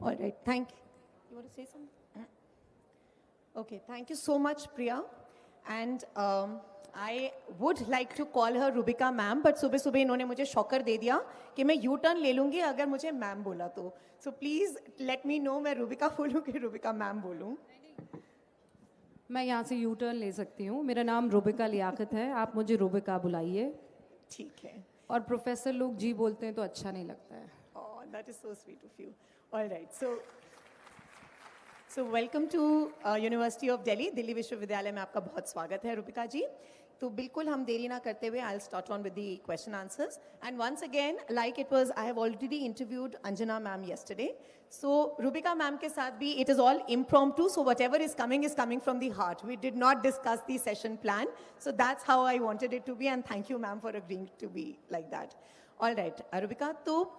All right, thank you. You want to say something? Okay, thank you so much, Priya. And I would like to call her Rubika ma'am, but सुबह सुबह इन्होंने मुझे shocker दे दिया कि मैं U turn ले लूँगी अगर मुझे मैम बोला तो. So please let me know मैं रुबिका बोलूँ कि रुबिका मैम बोलूँ. मैं यहाँ से यू टर्न ले सकती हूँ. मेरा नाम रुबिका लियाकत है, आप मुझे रुबिका बुलाइए. ठीक है. और प्रोफेसर लोग जी बोलते हैं तो अच्छा नहीं लगता है. Oh, that is so sweet of you. All right, so welcome to University of Delhi. Delhi विश्वविद्यालय में आपका बहुत स्वागत है रुबिका जी. तो बिल्कुल हम देरी ना करते हुए I'll start on with the question answers. And once again, like it was, I have already interviewed Anjana ma'am yesterday. So Rubika ma'am के साथ भी it is all impromptu. So whatever is coming from the heart. We did not discuss the session plan. So that's how I wanted it to be. And thank you ma'am for agreeing to be like that. All right, Rubika, तो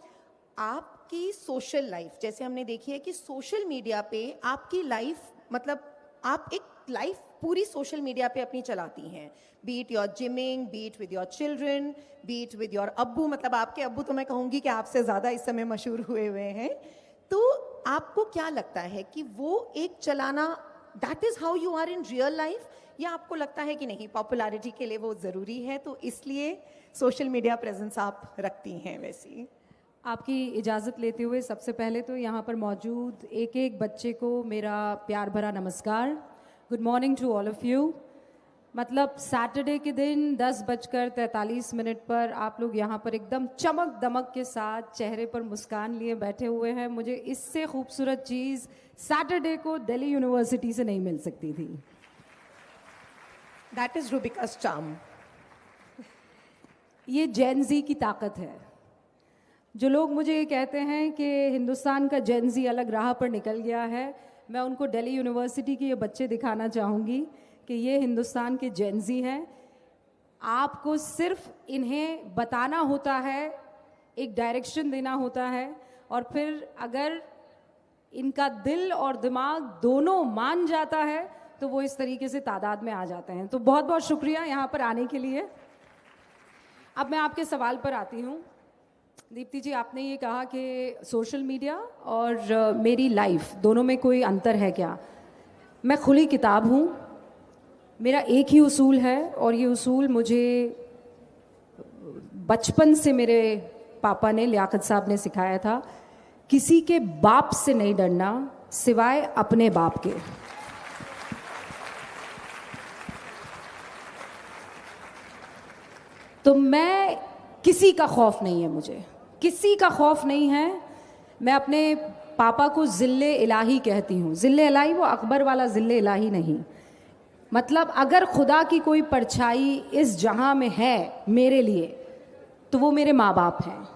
आपकी social life जैसे हमने देखी है कि social media पे आपकी life मतलब आप एक लाइफ पूरी सोशल मीडिया पे अपनी चलाती हैं. Beat your gymming, beat with your children, beat with your अब्बू. मतलब आपके अब्बू तो मैं कहूँगी कि आपसे ज़्यादा इस समय मशहूर हुए हैं. तो आपको क्या लगता है कि वो एक चलाना that is how you are in real life, या आपको लगता है कि नहीं पॉपुलैरिटी के लिए वो ज़रूरी है तो इसलिए सोशल मीडिया प्रेजेंस आप रखती हैं वैसी? आपकी इजाज़त लेते हुए सबसे पहले तो यहाँ पर मौजूद एक एक बच्चे को मेरा प्यार भरा नमस्कार. Good morning to all of you. मतलब सैटरडे के दिन 10:43 पर आप लोग यहाँ पर एकदम चमक दमक के साथ चेहरे पर मुस्कान लिए बैठे हुए हैं. मुझे इससे खूबसूरत चीज़ सैटरडे को दिल्ली यूनिवर्सिटी से नहीं मिल सकती थी. That is Rubika's charm. ये जेन ज़ी की ताकत है. जो लोग मुझे ये कहते हैं कि हिंदुस्तान का जेन ज़ी अलग राह पर निकल गया है, मैं उनको दिल्ली यूनिवर्सिटी के ये बच्चे दिखाना चाहूँगी कि ये हिंदुस्तान के जेन ज़ी हैं. आपको सिर्फ इन्हें बताना होता है, एक डायरेक्शन देना होता है, और फिर अगर इनका दिल और दिमाग दोनों मान जाता है तो वो इस तरीके से तादाद में आ जाते हैं. तो बहुत बहुत शुक्रिया यहाँ पर आने के लिए. अब मैं आपके सवाल पर आती हूँ. दीप्ति जी, आपने ये कहा कि सोशल मीडिया और मेरी लाइफ दोनों में कोई अंतर है क्या? मैं खुली किताब हूँ. मेरा एक ही उसूल है और ये उसूल मुझे बचपन से मेरे पापा ने, लियाकत साहब ने सिखाया था. किसी के बाप से नहीं डरना सिवाय अपने बाप के. तो मैं किसी का खौफ नहीं है, मुझे किसी का खौफ नहीं है. मैं अपने पापा को ज़िल्ले इलाही कहती हूँ. ज़िल्ले इलाही वो अकबर वाला ज़िल्ले इलाही नहीं. मतलब अगर खुदा की कोई परछाई इस जहां में है मेरे लिए तो वो मेरे माँ बाप हैं.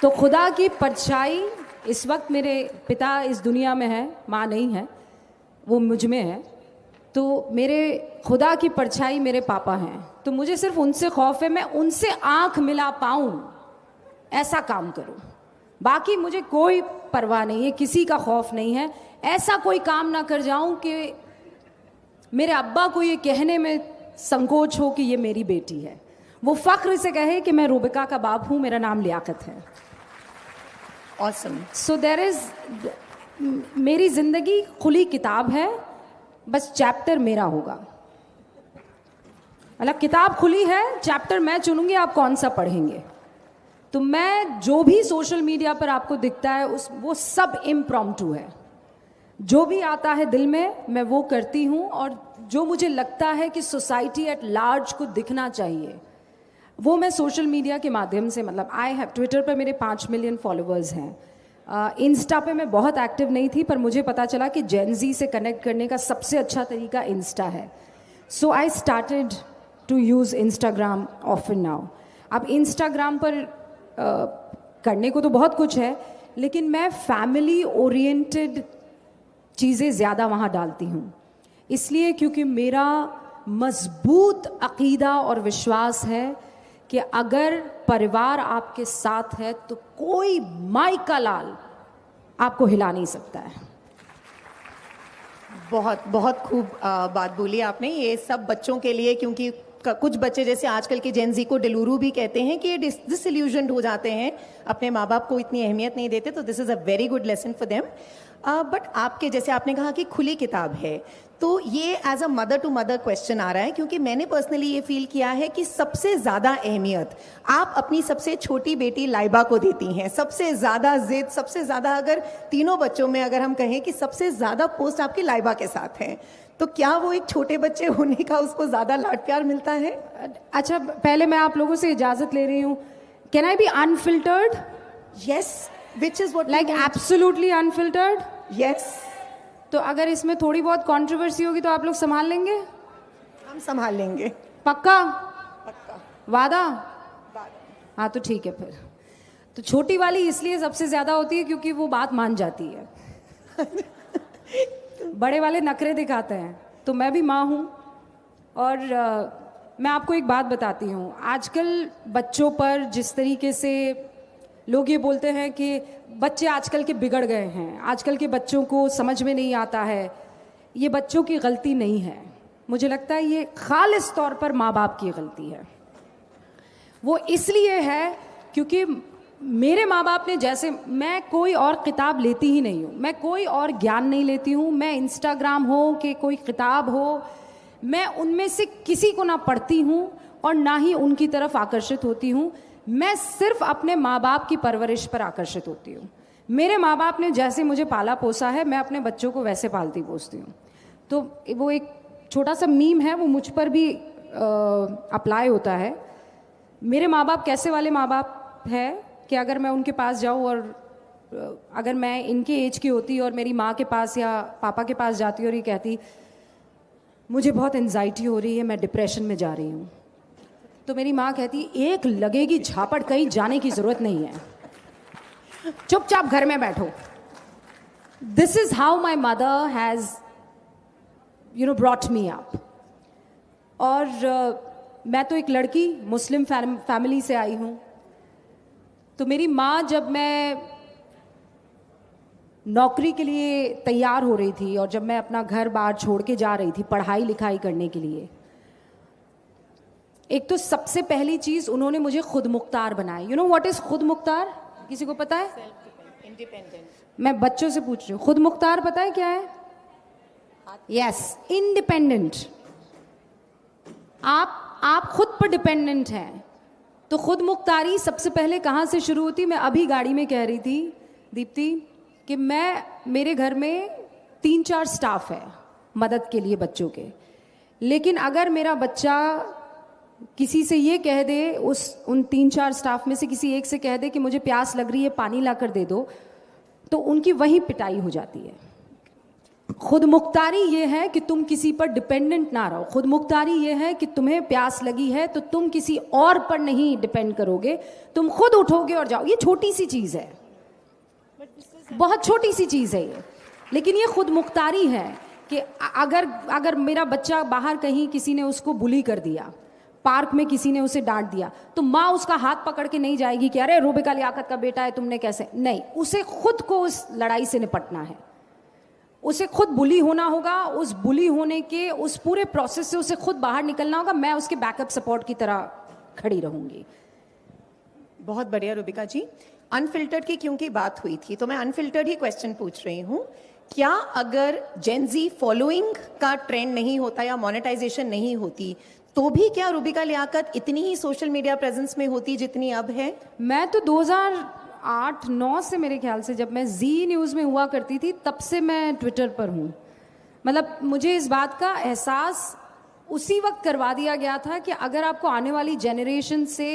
तो खुदा की परछाई इस वक्त मेरे पिता इस दुनिया में है, माँ नहीं है, वो मुझ में है. तो मेरे खुदा की परछाई मेरे पापा हैं. तो मुझे सिर्फ उनसे खौफ है, मैं उनसे आंख मिला पाऊँ ऐसा काम करूँ. बाकी मुझे कोई परवाह नहीं है, किसी का खौफ नहीं है. ऐसा कोई काम ना कर जाऊं कि मेरे अब्बा को ये कहने में संकोच हो कि ये मेरी बेटी है. वो फख्र से कहे कि मैं रुबिका का बाप हूँ, मेरा नाम लियाकत है. Awesome. सो देयर इज, मेरी जिंदगी खुली किताब है, बस चैप्टर मेरा होगा. मतलब किताब खुली है, चैप्टर मैं चुनूंगी आप कौन सा पढ़ेंगे. तो मैं जो भी सोशल मीडिया पर आपको दिखता है वो सब इम्प्रॉम्प्टू है. जो भी आता है दिल में मैं वो करती हूँ, और जो मुझे लगता है कि सोसाइटी एट लार्ज को दिखना चाहिए वो मैं सोशल मीडिया के माध्यम से, मतलब आई हैव, ट्विटर पर मेरे 5 मिलियन फॉलोअर्स हैं. इंस्टा पे मैं बहुत एक्टिव नहीं थी, पर मुझे पता चला कि जेन ज़ी से कनेक्ट करने का सबसे अच्छा तरीका इंस्टा है. So I started to use Instagram often now. अब इंस्टाग्राम पर करने को तो बहुत कुछ है, लेकिन मैं फैमिली ओरिएंटेड चीज़ें ज़्यादा वहाँ डालती हूँ. इसलिए क्योंकि मेरा मजबूत अकीदा और विश्वास है कि अगर परिवार आपके साथ है तो कोई माई का लाल आपको हिला नहीं सकता है. बहुत बहुत खूब बात बोली आपने. ये सब बच्चों के लिए, क्योंकि कुछ बच्चे जैसे आजकल के जेनजी को डेलूरू भी कहते हैं कि ये डिसइल्यूजन्ड हो जाते हैं, अपने माँ बाप को इतनी अहमियत नहीं देते, तो this is a very good lesson for them. But आपके जैसे आपने कहा कि खुली किताब है, तो ये as a mother to mother question आ रहा है, क्योंकि मैंने पर्सनली ये फील किया है कि सबसे ज़्यादा अहमियत आप अपनी सबसे छोटी बेटी लाइबा को देती हैं, सबसे ज़्यादा जिद, सबसे ज़्यादा, अगर तीनों बच्चों में अगर हम कहें कि सबसे ज़्यादा पोस्ट आपकी लाइबा के साथ है, तो क्या वो एक छोटे बच्चे होने का उसको ज़्यादा लाड प्यार मिलता है? अच्छा, पहले मैं आप लोगों से इजाज़त ले रही हूँ। Can I be unfiltered? Yes, which is what like absolutely unfiltered? Yes. तो अगर इसमें थोड़ी बहुत कंट्रोवर्सी होगी तो आप लोग संभाल लेंगे? हम संभाल लेंगे। पक्का? पक्का। वादा? हाँ, तो ठीक है फिर। तो छोटी वाली इसलिए सबसे ज़्यादा होती है क्योंकि वो बात मान जाती है। बड़े वाले नखरे दिखाते हैं। तो मैं भी माँ हूँ और मैं आपको एक बात बताती हूँ। आजकल बच्चों पर जिस तरीके से लोग ये बोलते हैं कि बच्चे आजकल के बिगड़ गए हैं, आजकल के बच्चों को समझ में नहीं आता है, ये बच्चों की गलती नहीं है। मुझे लगता है ये खालिस तौर पर माँ बाप की गलती है। वो इसलिए है क्योंकि मेरे माँ बाप ने, जैसे मैं कोई और किताब लेती ही नहीं हूँ, मैं कोई और ज्ञान नहीं लेती हूँ, मैं इंस्टाग्राम हो कि कोई किताब हो, मैं उनमें से किसी को ना पढ़ती हूँ और ना ही उनकी तरफ आकर्षित होती हूँ। मैं सिर्फ अपने माँ बाप की परवरिश पर आकर्षित होती हूँ। मेरे माँ बाप ने जैसे मुझे पाला पोसा है, मैं अपने बच्चों को वैसे पालती पोसती हूँ। तो वो एक छोटा सा मीम है, वो मुझ पर भी अप्लाई होता है। मेरे माँ बाप कैसे वाले माँ बाप है कि अगर मैं उनके पास जाऊँ और अगर मैं इनके एज की होती और मेरी माँ के पास या पापा के पास जाती और ये कहती मुझे बहुत एंजाइटी हो रही है, मैं डिप्रेशन में जा रही हूँ, तो मेरी माँ कहती एक लगेगी झापड़, कहीं जाने की जरूरत नहीं है, चुपचाप घर में बैठो। This is how my mother has brought me up. और मैं तो एक लड़की मुस्लिम फैमिली से आई हूँ, तो मेरी माँ जब मैं नौकरी के लिए तैयार हो रही थी और जब मैं अपना घर बार छोड़ के जा रही थी पढ़ाई लिखाई करने के लिए, एक तो सबसे पहली चीज उन्होंने मुझे खुद मुख्तार बनाया। यू नो व्हाट इज खुद मुख्तार? किसी को पता है? इंडिपेंडेंट। मैं बच्चों से पूछ रही हूँ, खुद मुख्तार पता है क्या है? Yes, independent. आप खुद पर डिपेंडेंट हैं। तो खुद मुख्तारी सबसे पहले कहाँ से शुरू होती? मैं अभी गाड़ी में कह रही थी दीप्ति कि मेरे घर में 3-4 स्टाफ है मदद के लिए बच्चों के, लेकिन अगर मेरा बच्चा किसी से ये कह दे, उन 3-4 स्टाफ में से किसी एक से कह दे कि मुझे प्यास लग रही है, पानी ला कर दे दो, तो उनकी वहीं पिटाई हो जाती है। खुद मुख्तारी ये है कि तुम किसी पर डिपेंडेंट ना रहो। खुद मुख्तारी ये है कि तुम्हें प्यास लगी है तो तुम किसी और पर नहीं डिपेंड करोगे, तुम खुद उठोगे और जाओ। ये छोटी सी चीज है, बहुत छोटी सी चीज है ये, लेकिन ये खुद मुख्तारी है कि अगर मेरा बच्चा बाहर कहीं किसी ने उसको बुली कर दिया, पार्क में किसी ने उसे डांट दिया, तो माँ उसका हाथ पकड़ के नहीं जाएगी कि अरे रूबिका लियाकत का बेटा है तुमने कैसे, नहीं, उसे खुद को उस लड़ाई से निपटना है, उसे खुद बुली होना होगा, उस बुली होने के उस पूरे प्रोसेस से उसे खुद बाहर निकलना होगा। मैं उसके बैकअप सपोर्ट की तरह खड़ी रहूंगी। बहुत बढ़िया रूबिका जी। अनफिल्टर्ड की क्योंकि बात हुई थी तो मैं अनफिल्टर्ड ही क्वेश्चन पूछ रही हूँ। क्या अगर जेनजी फॉलोइंग का ट्रेंड नहीं होता या मोनेटाइजेशन नहीं होती तो भी क्या रूबिका लियाकत इतनी ही सोशल मीडिया प्रेजेंस में होती जितनी अब है? मैं तो 2008-9 से, मेरे ख्याल से जब मैं जी न्यूज़ में हुआ करती थी, तब से मैं ट्विटर पर हूँ। मतलब मुझे इस बात का एहसास उसी वक्त करवा दिया गया था कि अगर आपको आने वाली जनरेशन से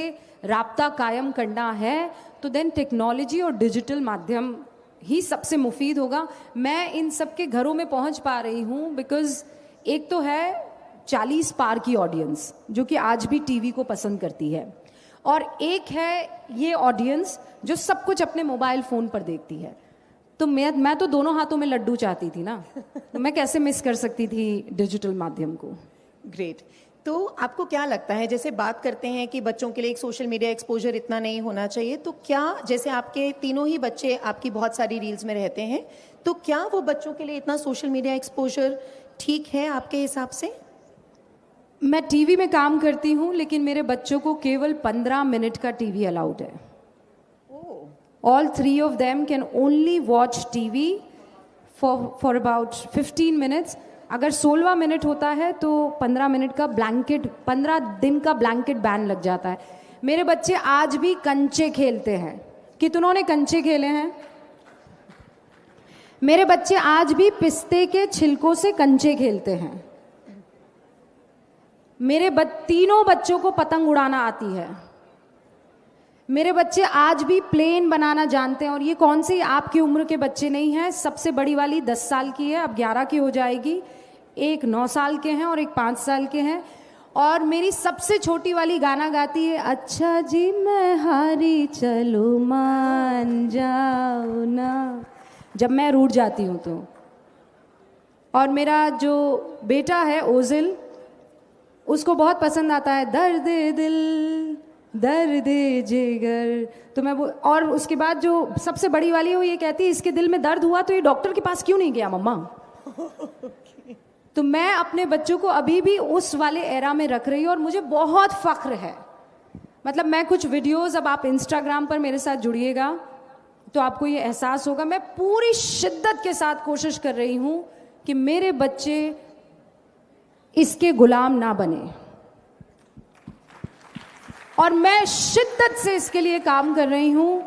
राब्ता कायम करना है तो देन टेक्नोलॉजी और डिजिटल माध्यम ही सबसे मुफीद होगा। मैं इन सब के घरों में पहुंच पा रही हूँ बिकॉज एक तो है 40 पार की ऑडियंस जो कि आज भी टीवी को पसंद करती है, और एक है ये ऑडियंस जो सब कुछ अपने मोबाइल फोन पर देखती है। तो मैं तो दोनों हाथों में लड्डू चाहती थी ना, तो मैं कैसे मिस कर सकती थी डिजिटल माध्यम को। ग्रेट। तो आपको क्या लगता है, जैसे बात करते हैं कि बच्चों के लिए एक सोशल मीडिया एक्सपोजर इतना नहीं होना चाहिए, तो क्या जैसे आपके तीनों ही बच्चे आपकी बहुत सारी रील्स में रहते हैं, तो क्या वो बच्चों के लिए इतना सोशल मीडिया एक्सपोजर ठीक है आपके हिसाब से? मैं टीवी में काम करती हूँ, लेकिन मेरे बच्चों को केवल 15 मिनट का टीवी अलाउड है. All three of them can only watch TV for about 15 minutes. अगर 16 मिनट होता है तो 15 मिनट का ब्लैंकेट, 15 दिन का ब्लैंकेट बैन लग जाता है. मेरे बच्चे आज भी कंचे खेलते हैं. कितनों ने कंचे खेले हैं? मेरे बच्चे आज भी पिस्ते के छिलकों से कंचे खेलते हैं. मेरे तीनों बच्चों को पतंग उड़ाना आती है. मेरे बच्चे आज भी प्लेन बनाना जानते हैं. और ये कौन से आपकी उम्र के बच्चे नहीं हैं. सबसे बड़ी वाली 10 साल की है, अब 11 की हो जाएगी. एक 9 साल के हैं और एक 5 साल के हैं. और मेरी सबसे छोटी वाली गाना गाती है, अच्छा जी मैं हारी चलो मान जाओ ना, जब मैं रूठ जाती हूँ तो. और मेरा जो बेटा है ओजिल, उसको बहुत पसंद आता है दर्द दिल दर्द जिगर. तो मैं वो, और उसके बाद जो सबसे बड़ी वाली है वो ये कहती है, इसके दिल में दर्द हुआ तो ये डॉक्टर के पास क्यों नहीं गया मम्मा. तो मैं अपने बच्चों को अभी भी उस वाले एरा में रख रही हूँ और मुझे बहुत फख्र है. मतलब मैं कुछ वीडियोस, अब आप इंस्टाग्राम पर मेरे साथ जुड़िएगा तो आपको ये एहसास होगा, मैं पूरी शिद्दत के साथ कोशिश कर रही हूँ कि मेरे बच्चे इसके गुलाम ना बने. और मैं शिद्दत से इसके लिए काम कर रही हूँ.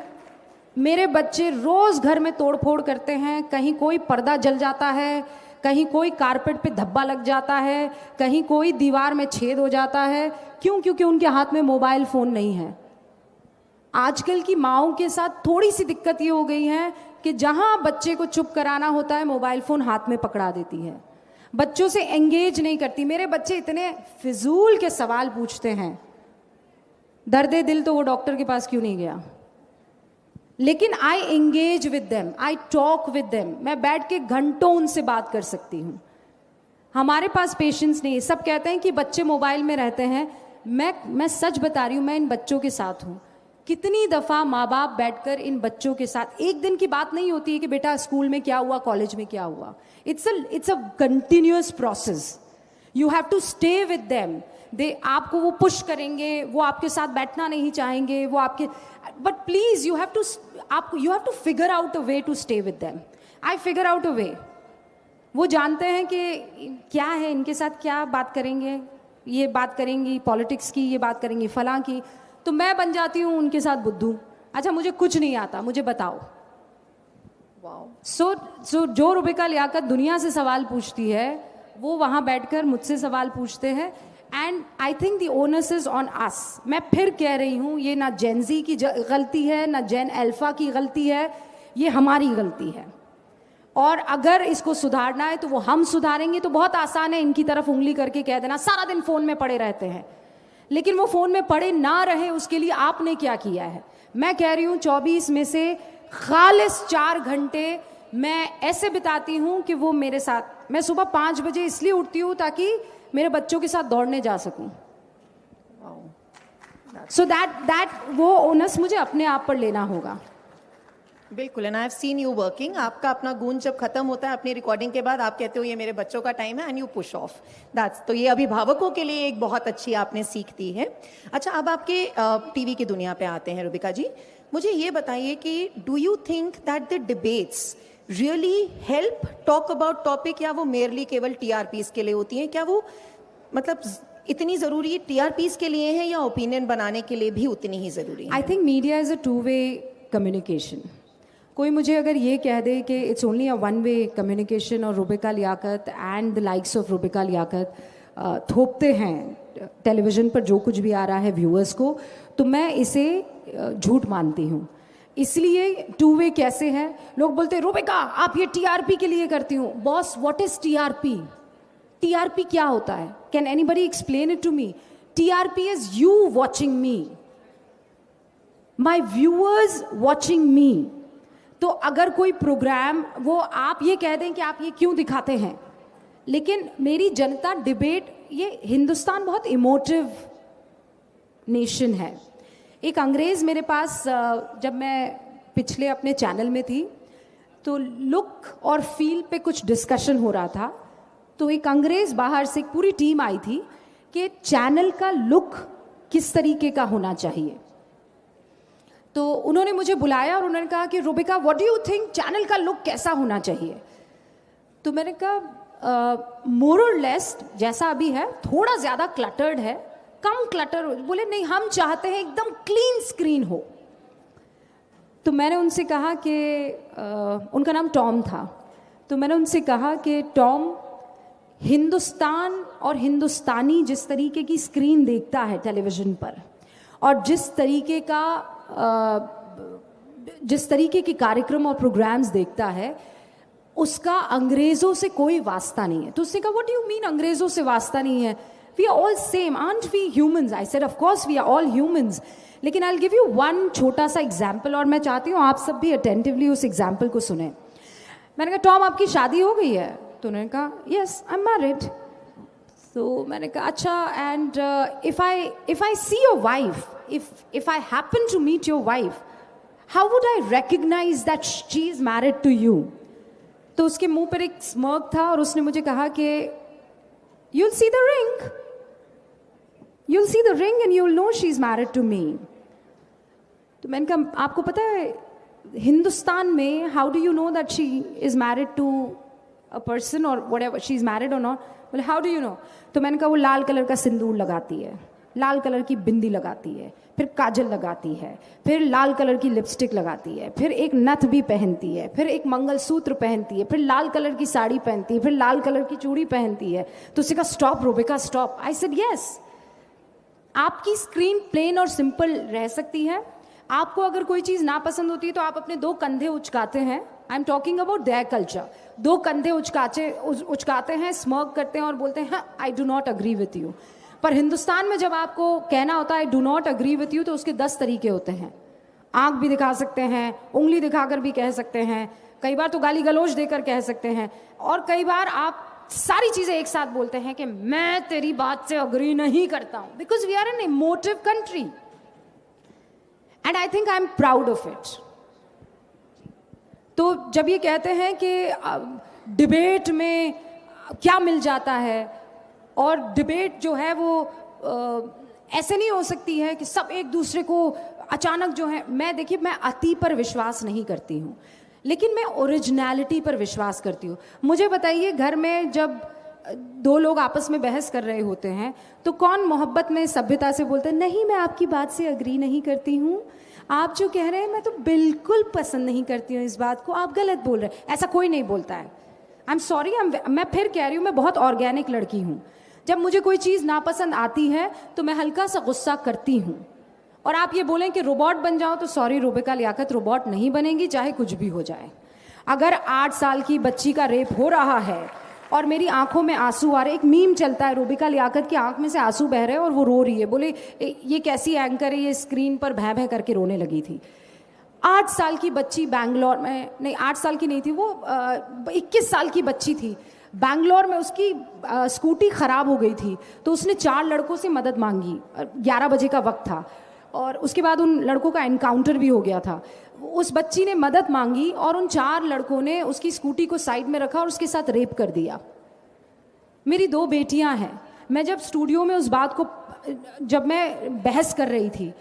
मेरे बच्चे रोज घर में तोड़फोड़ करते हैं. कहीं कोई पर्दा जल जाता है, कहीं कोई कारपेट पे धब्बा लग जाता है, कहीं कोई दीवार में छेद हो जाता है. क्यों? क्योंकि उनके हाथ में मोबाइल फ़ोन नहीं है. आजकल की माओं के साथ थोड़ी सी दिक्कत ये हो गई है कि जहाँ बच्चे को चुप कराना होता है मोबाइल फ़ोन हाथ में पकड़ा देती है. बच्चों से एंगेज नहीं करती. मेरे बच्चे इतने फिजूल के सवाल पूछते हैं. दर्द दिल तो वो डॉक्टर के पास क्यों नहीं गया. लेकिन आई engage with them, I talk with them. मैं बैठ के घंटों उनसे बात कर सकती हूँ. हमारे पास पेशेंस नहीं है. सब कहते हैं कि बच्चे मोबाइल में रहते हैं. मैं सच बता रही हूँ, मैं इन बच्चों के साथ हूँ. कितनी दफ़ा माँ बाप बैठकर इन बच्चों के साथ, एक दिन की बात नहीं होती है कि बेटा स्कूल में क्या हुआ, कॉलेज में क्या हुआ. It's a continuous process. You have to stay with them. आपको वो पुश करेंगे, वो आपके साथ बैठना नहीं चाहेंगे, वो आपके, but please you have to figure out a way to stay with them. I figure out a way. वो जानते हैं कि क्या है, इनके साथ क्या बात करेंगे. ये बात करेंगी पॉलिटिक्स की, ये बात करेंगी फलां की. तो मैं बन जाती हूँ उनके साथ बुद्धू. अच्छा मुझे कुछ नहीं आता, मुझे बताओ. सो जो रुबिका लियाकत दुनिया से सवाल पूछती है वो वहाँ बैठकर मुझसे सवाल पूछते हैं. And I think the onus is on us. मैं फिर कह रही हूँ, ये ना जेन जी की गलती है, ना जेन अल्फा की गलती है, ये हमारी गलती है. और अगर इसको सुधारना है तो वो हम सुधारेंगे. तो बहुत आसान है इनकी तरफ उंगली करके कह देना सारा दिन फ़ोन में पड़े रहते हैं. लेकिन वो फ़ोन में पड़े ना रहे उसके लिए आपने क्या किया है. मैं कह रही हूँ 24 में से खालिस 4 घंटे मैं ऐसे बिताती हूँ कि वो मेरे साथ, मैं सुबह 5 बजे इसलिए उठती हूँ ताकि मेरे बच्चों के साथ दौड़ने जा सकूं. सो दैट वो ओनस मुझे अपने आप पर लेना होगा. बिल्कुल. And I have seen you working. आपका अपना गूंज जब खत्म होता है अपनी रिकॉर्डिंग के बाद, आप कहते हो ये मेरे बच्चों का टाइम है and you push of. That's, तो ये अभिभावकों के लिए एक बहुत अच्छी आपने सीख दी है. अच्छा, अब आपके टीवी की दुनिया पे आते हैं रुबिका जी. मुझे ये बताइए कि do you think that the debates really help talk about topic, या वो मेयरली केवल टीआरपीस के लिए होती हैं? क्या वो मतलब इतनी ज़रूरी टीआरपीस के लिए है या ओपिनियन बनाने के लिए भी उतनी ही ज़रूरी है? I think media is a two way communication. कोई मुझे अगर ये कह दे कि it's only a one way communication और Rubika Liyaquat and the likes of Rubika Liyaquat थोपते हैं टेलीविज़न पर जो कुछ भी आ रहा है व्यूअर्स को, तो मैं इसे झूठ मानती हूँ. इसलिए 2-वे कैसे है? लोग बोलते हैं रुबिका आप ये टीआरपी के लिए करती हूँ. Boss, what is TRP? TRP क्या होता है? Can anybody explain it to me? TRP is you watching me, my viewers watching me. तो अगर कोई प्रोग्राम, वो आप ये कह दें कि आप ये क्यों दिखाते हैं, लेकिन मेरी जनता डिबेट, ये हिंदुस्तान बहुत इमोटिव नेशन है. एक अंग्रेज़ मेरे पास, जब मैं पिछले अपने चैनल में थी तो लुक और फील पे कुछ डिस्कशन हो रहा था. तो एक अंग्रेज़ बाहर से, एक पूरी टीम आई थी, कि चैनल का लुक किस तरीके का होना चाहिए। तो उन्होंने मुझे बुलाया और उन्होंने कहा कि Rubika what do you think channel का लुक कैसा होना चाहिए। तो मैंने कहा मोर और लेस जैसा अभी है, थोड़ा ज़्यादा क्लटर्ड है, कम क्लटर। बोले नहीं, हम चाहते हैं एकदम क्लीन स्क्रीन हो। तो मैंने उनसे कहा कि उनका नाम टॉम था, तो मैंने उनसे कहा कि टॉम, हिंदुस्तान और हिंदुस्तानी जिस तरीके की स्क्रीन देखता है टेलीविज़न पर और जिस तरीके के कार्यक्रम और प्रोग्राम्स देखता है, उसका अंग्रेज़ों से कोई वास्ता नहीं है। तो उसने कहा व्हाट डू यू मीन अंग्रेज़ों से वास्ता नहीं है, we are all same, aren't we humans. I said of course we are all humans, लेकिन I will give you one छोटा सा एग्जाम्पल और मैं चाहती हूँ आप सब भी अटेंटिवली उस एग्जाम्पल को सुने। मैंने कहा टॉम आपकी शादी हो गई है? तो उन्होंने कहा यस आई एम मैरिड। तो मैंने कहा अच्छा, and if I see your wife, if I happen to meet your wife, how would I recognize that she is married to you? तो उसके मुंह पर एक स्मर्क था और उसने मुझे कहा कि you'll see the ring and you'll know she's married to me. तो मैंने कहा आपको पता है हिंदुस्तान में how do you know that she is married to a person or whatever, she is married or not? बोले how do you know? तो मैंने कहा वो लाल कलर का सिंदूर लगाती है, लाल कलर की बिंदी लगाती है, फिर काजल लगाती है, फिर लाल कलर की लिपस्टिक लगाती है, फिर एक नथ भी पहनती है, फिर एक मंगलसूत्र पहनती है, फिर लाल कलर की साड़ी पहनती है, फिर लाल कलर की चूड़ी पहनती है। तो उसने कहा stop Rubika stop. I said yes, आपकी स्क्रीन प्लेन और सिंपल रह सकती है, आपको अगर कोई चीज़ ना पसंद होती है तो आप अपने दो कंधे उचकाते हैं। I am talking about their culture. दो कंधे उचकाते हैं, स्मर्क करते हैं और बोलते हैं आई do not agree with you. पर हिंदुस्तान में जब आपको कहना होता है आई do not agree with you, तो उसके 10 तरीके होते हैं। आंख भी दिखा सकते हैं, उंगली दिखाकर भी कह सकते हैं, कई बार तो गाली गलौज देकर कह सकते हैं, और कई बार आप सारी चीज़ें एक साथ बोलते हैं कि मैं तेरी बात से अग्री नहीं करता हूं, because we are an emotive country and I think I am proud of it. तो जब ये कहते हैं कि डिबेट में क्या मिल जाता है, और डिबेट जो है वो ऐसे नहीं हो सकती है कि सब एक दूसरे को अचानक जो है, देखिए मैं अति पर विश्वास नहीं करती हूँ, लेकिन मैं ओरिजिनलिटी पर विश्वास करती हूँ। मुझे बताइए घर में जब दो लोग आपस में बहस कर रहे होते हैं तो कौन मोहब्बत में सभ्यता से बोलते हैं नहीं मैं आपकी बात से अग्री नहीं करती हूँ, आप जो कह रहे हैं मैं तो बिल्कुल पसंद नहीं करती हूँ इस बात को, आप गलत बोल रहे हैं, ऐसा कोई नहीं बोलता है। आई एम सॉरी, मैं फिर कह रही हूँ मैं बहुत ऑर्गेनिक लड़की हूँ। जब मुझे कोई चीज़ नापसंद आती है तो मैं हल्का सा गुस्सा करती हूँ, और आप ये बोलें कि रोबोट बन जाओ तो सॉरी रूबिका लियाकत, रोबोट नहीं बनेगी चाहे कुछ भी हो जाए। अगर 8 साल की बच्ची का रेप हो रहा है और मेरी आंखों में आंसू आ रहे, एक मीम चलता है रूबिका लियाकत की आंख में से आंसू बह रहे हैं और वो रो रही है, बोले ये कैसी एंकर है, ये स्क्रीन पर भै भै करके रोने लगी थी। 8 साल की बच्ची बैंगलोर में, नहीं 8 साल की नहीं थी वो, 21 साल की बच्ची थी, बैंगलोर में उसकी स्कूटी ख़राब हो गई थी, तो उसने 4 लड़कों से मदद मांगी, 11 बजे का वक्त था, और उसके बाद उन लड़कों का एनकाउंटर भी हो गया था। उस बच्ची ने मदद मांगी और उन 4 लड़कों ने उसकी स्कूटी को साइड में रखा और उसके साथ रेप कर दिया। मेरी 2 बेटियां हैं। मैं जब स्टूडियो में उस बात को, जब मैं बहस कर रही थी,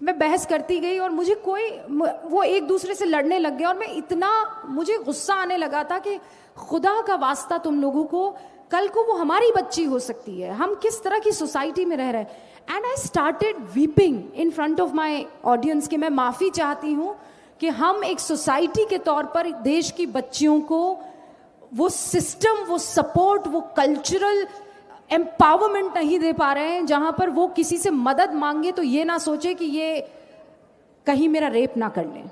मैं बहस करती गई और मुझे वो एक दूसरे से लड़ने लग गए, और मैं इतना, मुझे गुस्सा आने लगा था कि खुदा का वास्ता तुम लोगों को, कल को वो हमारी बच्ची हो सकती है, हम किस तरह की सोसाइटी में रह रहे हैं। And I started weeping in front of my audience कि मैं माफ़ी चाहती हूँ कि हम एक सोसाइटी के तौर पर देश की बच्चियों को वो सिस्टम, वो सपोर्ट, वो कल्चरल एम्पावरमेंट नहीं दे पा रहे हैं, जहाँ पर वो किसी से मदद मांगे तो ये ना सोचे कि ये कहीं मेरा रेप ना कर लें।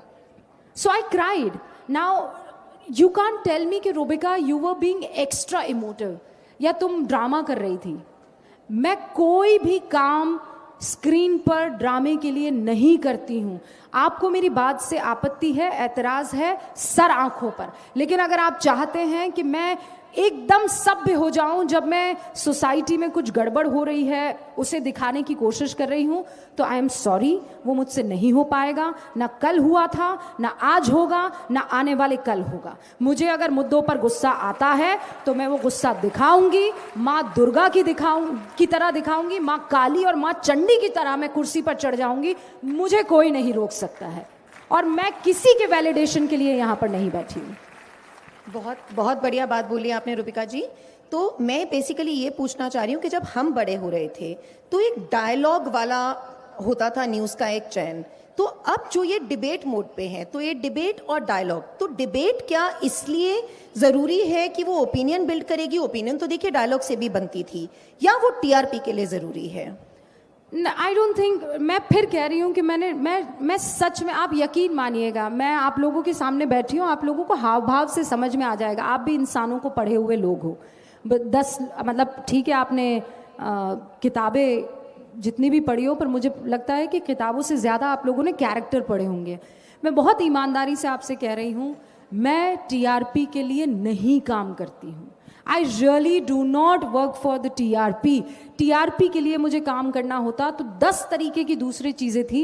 So I cried. Now you can't tell me कि Rubika you were being extra emotive या तुम ड्रामा कर रही थी। मैं कोई भी काम स्क्रीन पर ड्रामे के लिए नहीं करती हूँ। आपको मेरी बात से आपत्ति है, एतराज है, सर आंखों पर। लेकिन अगर आप चाहते हैं कि मैं एकदम सभ्य हो जाऊं जब मैं सोसाइटी में कुछ गड़बड़ हो रही है उसे दिखाने की कोशिश कर रही हूं, तो आई एम सॉरी, वो मुझसे नहीं हो पाएगा। ना कल हुआ था, ना आज होगा, ना आने वाले कल होगा। मुझे अगर मुद्दों पर गुस्सा आता है तो मैं वो गुस्सा दिखाऊंगी, माँ दुर्गा की तरह दिखाऊंगी, माँ काली और माँ चंडी की तरह मैं कुर्सी पर चढ़ जाऊंगी। मुझे कोई नहीं रोक सकता है, और मैं किसी के वैलिडेशन के लिए यहाँ पर नहीं बैठी हूँ। बहुत बहुत बढ़िया बात बोली आपने रूपिका जी। तो मैं बेसिकली ये पूछना चाह रही हूँ कि जब हम बड़े हो रहे थे तो एक डायलॉग वाला होता था न्यूज़ का एक चैन, तो अब जो ये डिबेट मोड पे है, तो ये डिबेट और डायलॉग, तो डिबेट क्या इसलिए ज़रूरी है कि वो ओपिनियन बिल्ड करेगी? ओपिनियन तो देखिए डायलॉग से भी बनती थी, या वो टीआरपी के लिए ज़रूरी है? आई डोंट थिंक, मैं फिर कह रही हूँ कि मैं सच में, आप यकीन मानिएगा, मैं आप लोगों के सामने बैठी हूँ, आप लोगों को हाव भाव से समझ में आ जाएगा। आप भी इंसानों को पढ़े हुए लोग हो। 10 मतलब ठीक है, आपने किताबें जितनी भी पढ़ी हो, पर मुझे लगता है कि किताबों से ज़्यादा आप लोगों ने कैरेक्टर पढ़े होंगे। मैं बहुत ईमानदारी से आपसे कह रही हूँ, मैं टीआरपी के लिए नहीं काम करती हूँ। I really do not work for the TRP. TRP के लिए मुझे काम करना होता तो 10 तरीके की दूसरी चीज़ें थी।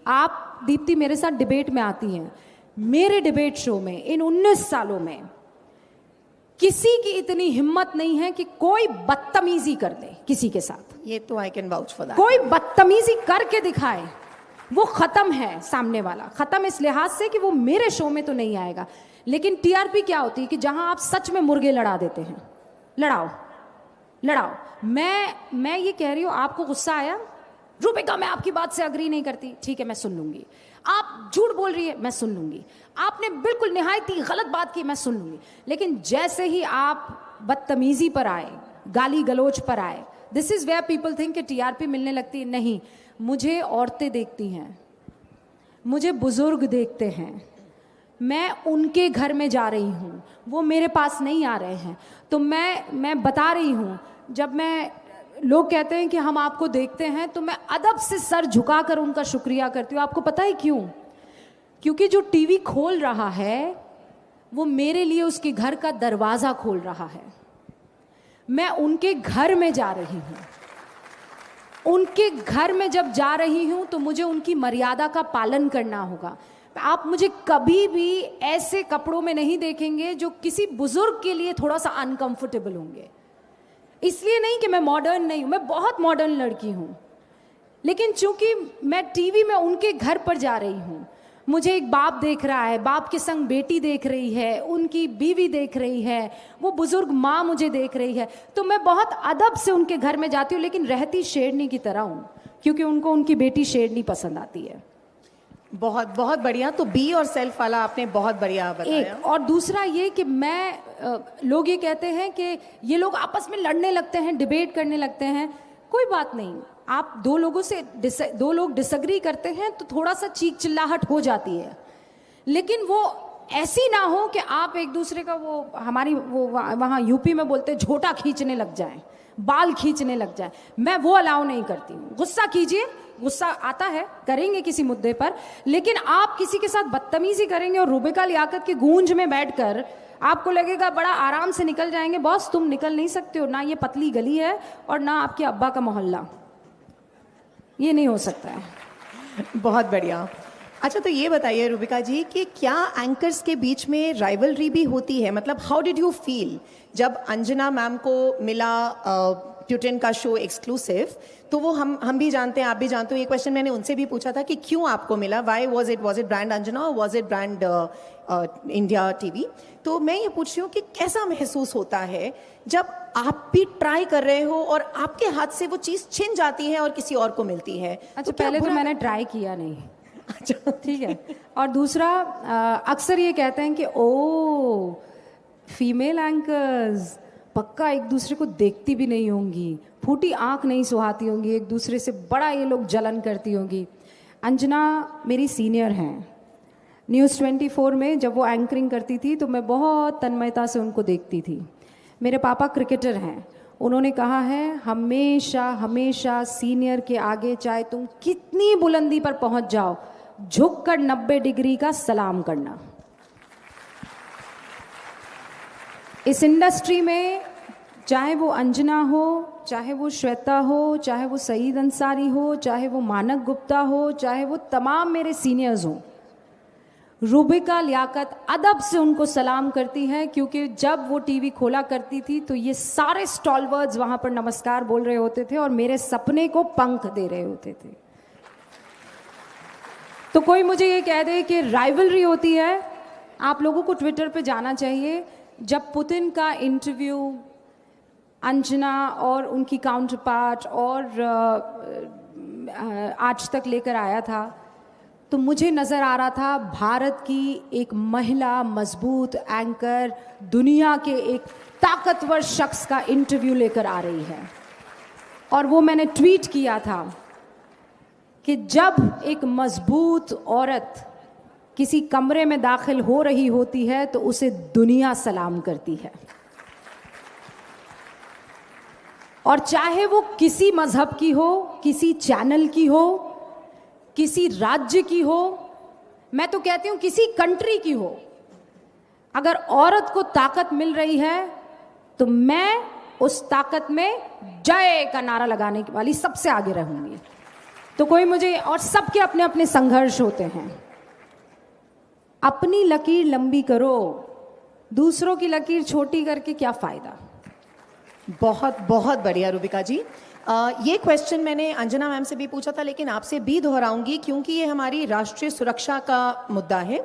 आप दीप्ति मेरे साथ डिबेट में आती हैं, मेरे डिबेट शो में इन 19 सालों में किसी की इतनी हिम्मत नहीं है कि कोई बदतमीजी कर ले किसी के साथ। ये तो I can vouch for that. कोई बदतमीजी करके दिखाए, वो खत्म है सामने वाला। खत्म इस लिहाज से कि वो मेरे शो में तो नहीं आएगा। लेकिन टीआरपी क्या होती है कि जहां आप सच में मुर्गे लड़ा देते हैं, लड़ाओ लड़ाओ। मैं ये कह रही हूँ, आपको गुस्सा आया, रूपिका मैं आपकी बात से अग्री नहीं करती, ठीक है मैं सुन लूंगी। आप झूठ बोल रही है, मैं सुन लूंगी। आपने बिल्कुल निहायती गलत बात की, मैं सुन लूंगी। लेकिन जैसे ही आप बदतमीजी पर आए, गाली गलोच पर आए, this is where people think कि टीआरपी मिलने लगती है। नहीं, मुझे औरतें देखती हैं, मुझे बुजुर्ग देखते हैं, मैं उनके घर में जा रही हूँ, वो मेरे पास नहीं आ रहे हैं। तो मैं बता रही हूँ, जब लोग कहते हैं कि हम आपको देखते हैं, तो मैं अदब से सर झुकाकर उनका शुक्रिया करती हूँ। आपको पता है क्यों? क्योंकि जो टीवी खोल रहा है वो मेरे लिए उसके घर का दरवाज़ा खोल रहा है। मैं उनके घर में जा रही हूँ, उनके घर में जब जा रही हूँ तो मुझे उनकी मर्यादा का पालन करना होगा। आप मुझे कभी भी ऐसे कपड़ों में नहीं देखेंगे जो किसी बुजुर्ग के लिए थोड़ा सा अनकंफर्टेबल होंगे। इसलिए नहीं कि मैं मॉडर्न नहीं हूँ, मैं बहुत मॉडर्न लड़की हूँ, लेकिन चूंकि मैं टीवी में उनके घर पर जा रही हूँ, मुझे एक बाप देख रहा है, बाप के संग बेटी देख रही है, उनकी बीवी देख रही है, वो बुजुर्ग माँ मुझे देख रही है, तो मैं बहुत अदब से उनके घर में जाती हूँ, लेकिन रहती शेरनी की तरह हूँ, क्योंकि उनको उनकी बेटी शेरनी पसंद आती है। बहुत बहुत बढ़िया। तो बी और सेल्फ वाला आपने बहुत बढ़िया बताया। एक और दूसरा ये कि लोग ये कहते हैं कि ये लोग आपस में लड़ने लगते हैं, डिबेट करने लगते हैं। कोई बात नहीं, आप दो लोग डिसएग्री करते हैं तो थोड़ा सा चीख चिल्लाहट हो जाती है, लेकिन वो ऐसी ना हो कि आप एक दूसरे का वो वहाँ यूपी में बोलते झोटा खींचने लग जाएं, बाल खींचने लग जाए। मैं वो अलाउ नहीं करती हूँ। गुस्सा कीजिए, गुस्सा आता है, करेंगे किसी मुद्दे पर, लेकिन आप किसी के साथ बदतमीजी करेंगे और रूबिका लियाकत की गूंज में बैठकर आपको लगेगा बड़ा आराम से निकल जाएंगे। बॉस तुम निकल नहीं सकते हो, ना ये पतली गली है और ना आपके अब्बा का मोहल्ला, ये नहीं हो सकता है। बहुत बढ़िया। अच्छा, तो ये बताइए रूबिका जी कि क्या एंकर्स के बीच में राइवलरी भी होती है? मतलब हाउ डिड यू फील जब अंजना मैम को मिला प्यूटिन का शो एक्सक्लूसिव? तो वो हम भी जानते हैं, आप भी जानते हो। ये क्वेश्चन मैंने उनसे भी पूछा था कि क्यों आपको मिला, why was it brand Anjana और was it brand India TV? तो मैं ये पूछ रही हूँ कि कैसा महसूस होता है जब आप भी ट्राई कर रहे हो और आपके हाथ से वो चीज़ छिन जाती है और किसी और को मिलती है? अच्छा, पहले तो मैंने ट्राई किया नहीं। अच्छा, ठीक है। और दूसरा, अक्सर ये कहते हैं कि ओ फीमेल एंकर्स पक्का एक दूसरे को देखती भी नहीं होंगी, फूटी आंख नहीं सुहाती होंगी, एक दूसरे से बड़ा ये लोग जलन करती होंगी। अंजना मेरी सीनियर हैं। न्यूज़ 24 में जब वो एंकरिंग करती थी तो मैं बहुत तन्मयता से उनको देखती थी। मेरे पापा क्रिकेटर हैं, उन्होंने कहा है हमेशा हमेशा सीनियर के आगे चाहे तुम कितनी बुलंदी पर पहुंच जाओ, झुककर 90 डिग्री का सलाम करना। इस इंडस्ट्री में चाहे वो अंजना हो, चाहे वो श्वेता हो, चाहे वो सईद अंसारी हो, चाहे वो मानक गुप्ता हो, चाहे वो तमाम मेरे सीनियर्स हों, रूबिका लियाकत अदब से उनको सलाम करती है, क्योंकि जब वो टीवी खोला करती थी तो ये सारे स्टॉलवर्ड्स वहाँ पर नमस्कार बोल रहे होते थे और मेरे सपने को पंख दे रहे होते थे। तो कोई मुझे ये कह दे कि राइवलरी होती है, आप लोगों को ट्विटर पे जाना चाहिए। जब पुतिन का इंटरव्यू अंजना और उनकी काउंटर पार्ट और आज तक लेकर आया था, तो मुझे नज़र आ रहा था भारत की एक महिला मजबूत एंकर दुनिया के एक ताकतवर शख्स का इंटरव्यू लेकर आ रही है। और वो मैंने ट्वीट किया था कि जब एक मजबूत औरत किसी कमरे में दाखिल हो रही होती है तो उसे दुनिया सलाम करती है, और चाहे वो किसी मजहब की हो, किसी चैनल की हो, किसी राज्य की हो, मैं तो कहती हूं किसी कंट्री की हो, अगर औरत को ताकत मिल रही है तो मैं उस ताकत में जय का नारा लगाने वाली सबसे आगे रहूंगी। तो कोई मुझे, और सबके अपने अपने संघर्ष होते हैं, अपनी लकीर लंबी करो, दूसरों की लकीर छोटी करके क्या फायदा। बहुत बहुत बढ़िया रूबिका जी। ये क्वेश्चन मैंने अंजना मैम से भी पूछा था, लेकिन आपसे भी दोहराऊंगी क्योंकि ये हमारी राष्ट्रीय सुरक्षा का मुद्दा है।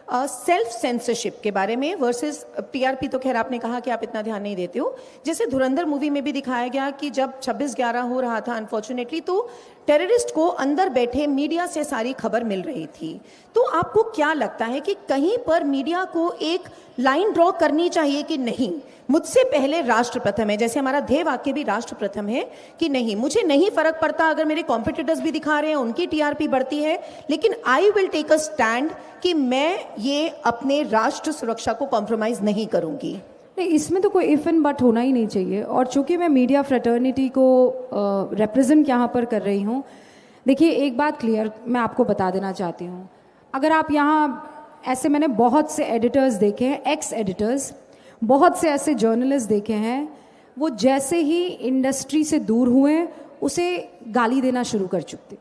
सेल्फ सेंसरशिप के बारे में वर्सेस टीआरपी, तो खैर आपने कहा कि आप इतना ध्यान नहीं देते हो। जैसे धुरंधर मूवी में भी दिखाया गया कि जब 26/11 हो रहा था अनफॉर्चुनेटली, तो टेररिस्ट को अंदर बैठे मीडिया से सारी खबर मिल रही थी। तो आपको क्या लगता है कि कहीं पर मीडिया को एक लाइन ड्रॉ करनी चाहिए कि नहीं, मुझसे पहले राष्ट्र प्रथम है, जैसे हमारा ध्येय वाक्य भी राष्ट्र प्रथम है, कि नहीं मुझे नहीं फर्क पड़ता अगर मेरे कॉम्पिटिटर्स भी दिखा रहे हैं, उनकी टीआरपी बढ़ती है, लेकिन I will take a stand कि मैं ये अपने राष्ट्र सुरक्षा को कॉम्प्रोमाइज नहीं करूंगी। नहीं, इसमें तो कोई इफ एंड बट होना ही नहीं चाहिए। और चूंकि मैं मीडिया फ्रेटर्निटी को रिप्रेजेंट यहाँ पर कर रही हूँ, देखिए एक बात क्लियर मैं आपको बता देना चाहती हूँ, अगर आप यहाँ ऐसे, मैंने बहुत से एडिटर्स देखे हैं, एक्स एडिटर्स, बहुत से ऐसे जर्नलिस्ट देखे हैं, वो जैसे ही इंडस्ट्री से दूर हुए उसे गाली देना शुरू कर चुके।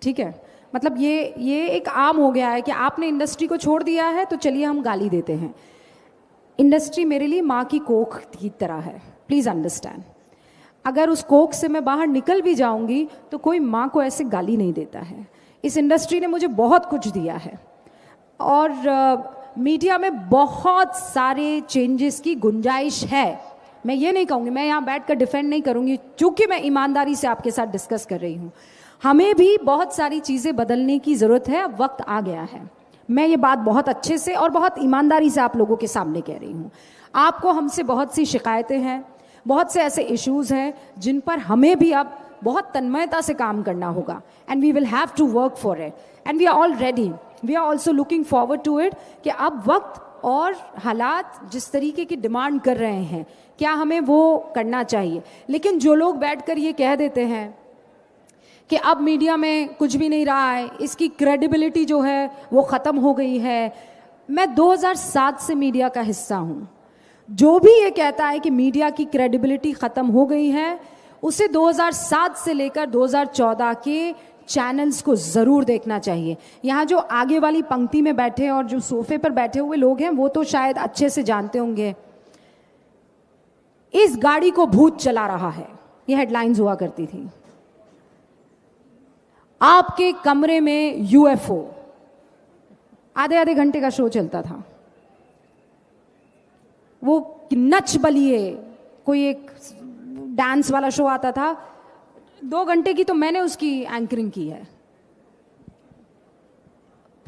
ठीक है, मतलब ये एक आम हो गया है कि आपने इंडस्ट्री को छोड़ दिया है तो चलिए हम गाली देते हैं। इंडस्ट्री मेरे लिए माँ की कोख की तरह है, प्लीज़ अंडरस्टैंड। अगर उस कोख से मैं बाहर निकल भी जाऊंगी तो कोई माँ को ऐसे गाली नहीं देता है। इस इंडस्ट्री ने मुझे बहुत कुछ दिया है और मीडिया में बहुत सारे चेंजेस की गुंजाइश है। मैं ये नहीं कहूँगी, मैं यहाँ बैठ कर डिफेंड नहीं करूँगी, चूँकि मैं ईमानदारी से आपके साथ डिस्कस कर रही हूँ। हमें भी बहुत सारी चीज़ें बदलने की ज़रूरत है, अब वक्त आ गया है। मैं ये बात बहुत अच्छे से और बहुत ईमानदारी से आप लोगों के सामने कह रही हूँ। आपको हमसे बहुत सी शिकायतें हैं, बहुत से ऐसे इश्यूज़ हैं जिन पर हमें भी अब बहुत तन्मयता से काम करना होगा, and we will have to work for it, and we are all ready, we are also looking forward to it, कि अब वक्त और हालात जिस तरीके की डिमांड कर रहे हैं, क्या हमें वो करना चाहिए। लेकिन जो लोग बैठकर ये कह देते हैं कि अब मीडिया में कुछ भी नहीं रहा है, इसकी क्रेडिबिलिटी जो है वो ख़त्म हो गई है, मैं 2007 से मीडिया का हिस्सा हूँ। जो भी ये कहता है कि मीडिया की क्रेडिबिलिटी ख़त्म हो गई है, उसे 2007 से लेकर 2014 के चैनल्स को ज़रूर देखना चाहिए। यहाँ जो आगे वाली पंक्ति में बैठे और जो सोफे पर बैठे हुए लोग हैं वो तो शायद अच्छे से जानते होंगे, इस गाड़ी को भूत चला रहा है, ये हेडलाइंस हुआ करती थी। आपके कमरे में यूएफओ, आधे आधे घंटे का शो चलता था। वो नच बलिए, कोई एक डांस वाला शो आता था, 2 घंटे की तो मैंने उसकी एंकरिंग की है।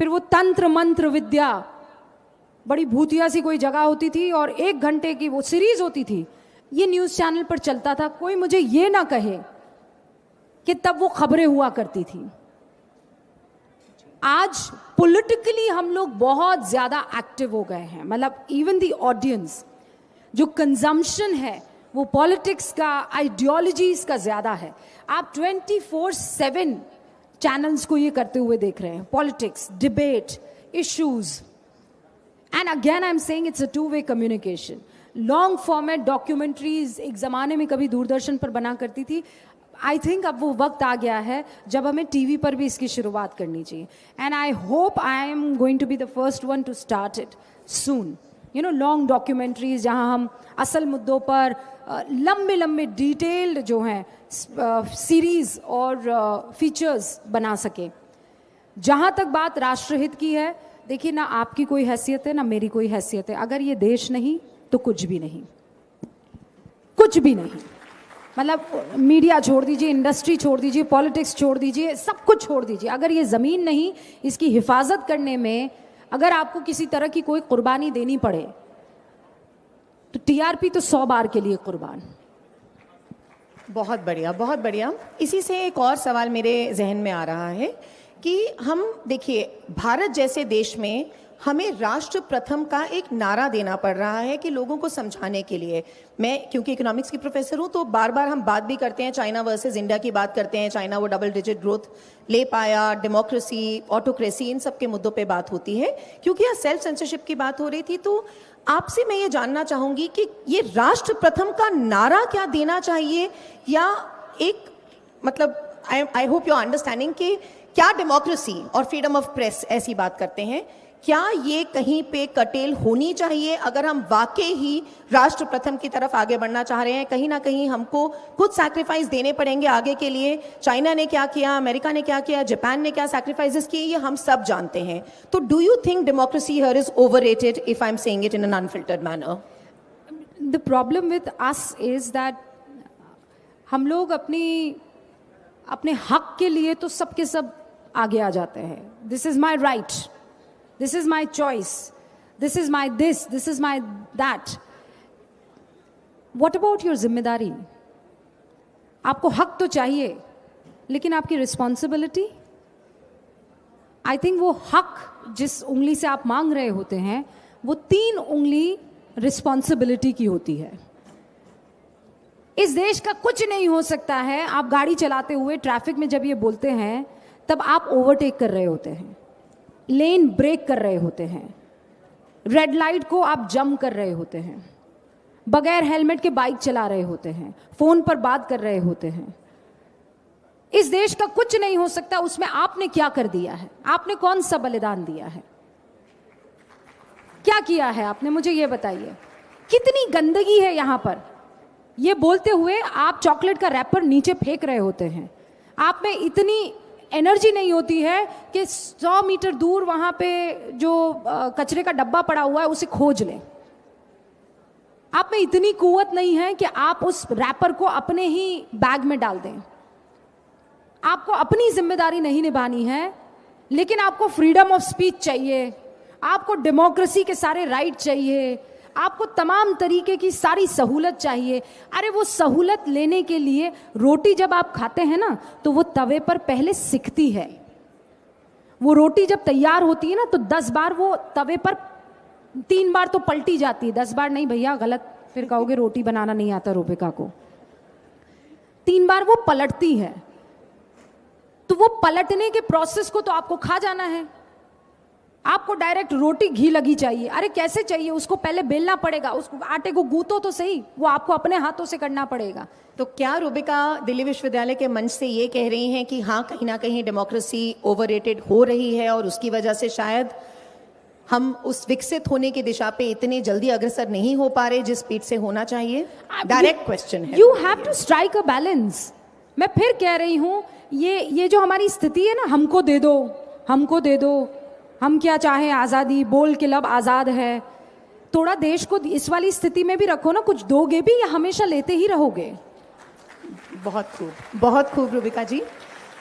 फिर वो तंत्र मंत्र विद्या, बड़ी भूतिया सी कोई जगह होती थी और 1 घंटे की वो सीरीज होती थी, ये न्यूज़ चैनल पर चलता था। कोई मुझे ये ना कहे कि तब वो खबरें हुआ करती थी। आज पॉलिटिकली हम लोग बहुत ज़्यादा एक्टिव हो गए हैं, मतलब इवन द ऑडियंस, जो कंजम्पशन है वो पॉलिटिक्स का, आइडियोलॉजीज का ज़्यादा है। आप 24/7 चैनल्स को ये करते हुए देख रहे हैं, politics, debate, issues. And again I am saying it's a two way communication. Long format documentaries एक ज़माने में कभी दूरदर्शन पर बना करती थी. आई थिंक अब वो वक्त आ गया है जब हमें टीवी पर भी इसकी शुरुआत करनी चाहिए. And I hope I am going to be the first one to start it soon. You know, long documentaries जहाँ हम असल मुद्दों पर लंबे लंबे डिटेल्ड जो हैं सीरीज और फीचर्स बना सकें. जहाँ तक बात राष्ट्रहित की है, देखिए ना आपकी कोई हैसियत है ना मेरी कोई हैसियत है. अगर ये देश नहीं तो कुछ भी नहीं, कुछ भी नहीं. मतलब मीडिया छोड़ दीजिए, इंडस्ट्री छोड़ दीजिए, पॉलिटिक्स छोड़ दीजिए, सब कुछ छोड़ दीजिए. अगर ये ज़मीन नहीं, इसकी हिफाजत करने में अगर आपको किसी तरह की कोई कुर्बानी देनी पड़े तो टीआरपी तो 100 बार के लिए कुर्बान. बहुत बढ़िया, बहुत बढ़िया. इसी से एक और सवाल मेरे जहन में आ रहा है कि हम देखिए, भारत जैसे देश में हमें राष्ट्र प्रथम का एक नारा देना पड़ रहा है कि लोगों को समझाने के लिए. मैं क्योंकि इकोनॉमिक्स की प्रोफेसर हूँ तो बार बार हम बात भी करते हैं, चाइना वर्सेस इंडिया की बात करते हैं. चाइना वो डबल डिजिट ग्रोथ ले पाया, डेमोक्रेसी, ऑटोक्रेसी, इन सब के मुद्दों पे बात होती है. क्योंकि यहाँ सेल्फ सेंसरशिप की बात हो रही थी, तो आपसे मैं ये जानना चाहूँगी कि ये राष्ट्र प्रथम का नारा क्या देना चाहिए, या एक मतलब I hope you are understanding कि क्या डेमोक्रेसी और फ्रीडम ऑफ प्रेस ऐसी बात करते हैं, क्या ये कहीं पे कटेल होनी चाहिए अगर हम वाकई ही राष्ट्र प्रथम की तरफ आगे बढ़ना चाह रहे हैं? कहीं ना कहीं हमको कुछ सैक्रिफाइस देने पड़ेंगे आगे के लिए. चाइना ने क्या किया, अमेरिका ने क्या किया, जापान ने क्या सैक्रिफाइसेस किए, ये हम सब जानते हैं. तो do you think democracy here is overrated if I am saying it in an unfiltered manner? The problem with us is that हम लोग अपने हक के लिए तो सबके सब आगे आ जाते हैं. This is my right, this is my choice, this is my this is my that. What about your जिम्मेदारी? आपको हक तो चाहिए, लेकिन आपकी रिस्पॉन्सिबिलिटी, आई थिंक वो हक जिस उंगली से आप मांग रहे होते हैं वो 3 उंगली रिस्पॉन्सिबिलिटी की होती है. इस देश का कुछ नहीं हो सकता है. आप गाड़ी चलाते हुए ट्रैफिक में जब ये बोलते हैं तब आप ओवरटेक कर रहे होते हैं, लेन ब्रेक कर रहे होते हैं, रेड लाइट को आप जंप कर रहे होते हैं, बगैर हेलमेट के बाइक चला रहे होते हैं, फोन पर बात कर रहे होते हैं. इस देश का कुछ नहीं हो सकता. उसमें आपने क्या कर दिया है? आपने कौन सा बलिदान दिया है? क्या किया है आपने? मुझे ये बताइए. कितनी गंदगी है यहां पर. ये बोलते हुए आप चॉकलेट का रैपर नीचे फेंक रहे होते हैं. आप में इतनी एनर्जी नहीं होती है कि 100 मीटर दूर वहां पे जो कचरे का डब्बा पड़ा हुआ है उसे खोज लें. आप में इतनी कुव्वत नहीं है कि आप उस रैपर को अपने ही बैग में डाल दें. आपको अपनी जिम्मेदारी नहीं निभानी है, लेकिन आपको फ्रीडम ऑफ स्पीच चाहिए, आपको डेमोक्रेसी के सारे राइट चाहिए, आपको तमाम तरीके की सारी सहूलत चाहिए. अरे वो सहूलत लेने के लिए रोटी जब आप खाते हैं ना तो वो तवे पर पहले सिकती है. वो रोटी जब तैयार होती है ना तो 10 बार वो तवे पर 3 बार तो पलटी जाती है. 10 बार नहीं भैया, गलत, फिर कहोगे रोटी बनाना नहीं आता रूबिका को. 3 बार वो पलटती है. तो वो पलटने के प्रोसेस को तो आपको खा जाना है. आपको डायरेक्ट रोटी घी लगी चाहिए. अरे कैसे चाहिए? उसको पहले बेलना पड़ेगा, उसको आटे को गूंथो तो सही, वो आपको अपने हाथों से करना पड़ेगा. तो क्या रूबिका दिल्ली विश्वविद्यालय के मंच से ये कह रही हैं कि हाँ, कहीं ना कहीं डेमोक्रेसी ओवररेटेड हो रही है और उसकी वजह से शायद हम उस विकसित होने की दिशा पे इतने जल्दी अग्रसर नहीं हो पा रहे जिस स्पीड से होना चाहिए? डायरेक्ट क्वेश्चन है. You have to strike a balance. मैं फिर कह रही हूं, ये जो हमारी स्थिति है ना, हमको दे दो, हमको दे दो, हम क्या चाहे आज़ादी, बोल के लब आज़ाद है. थोड़ा देश को इस वाली स्थिति में भी रखो ना. कुछ दोगे भी या हमेशा लेते ही रहोगे? बहुत खूब, बहुत खूब रूबिका जी.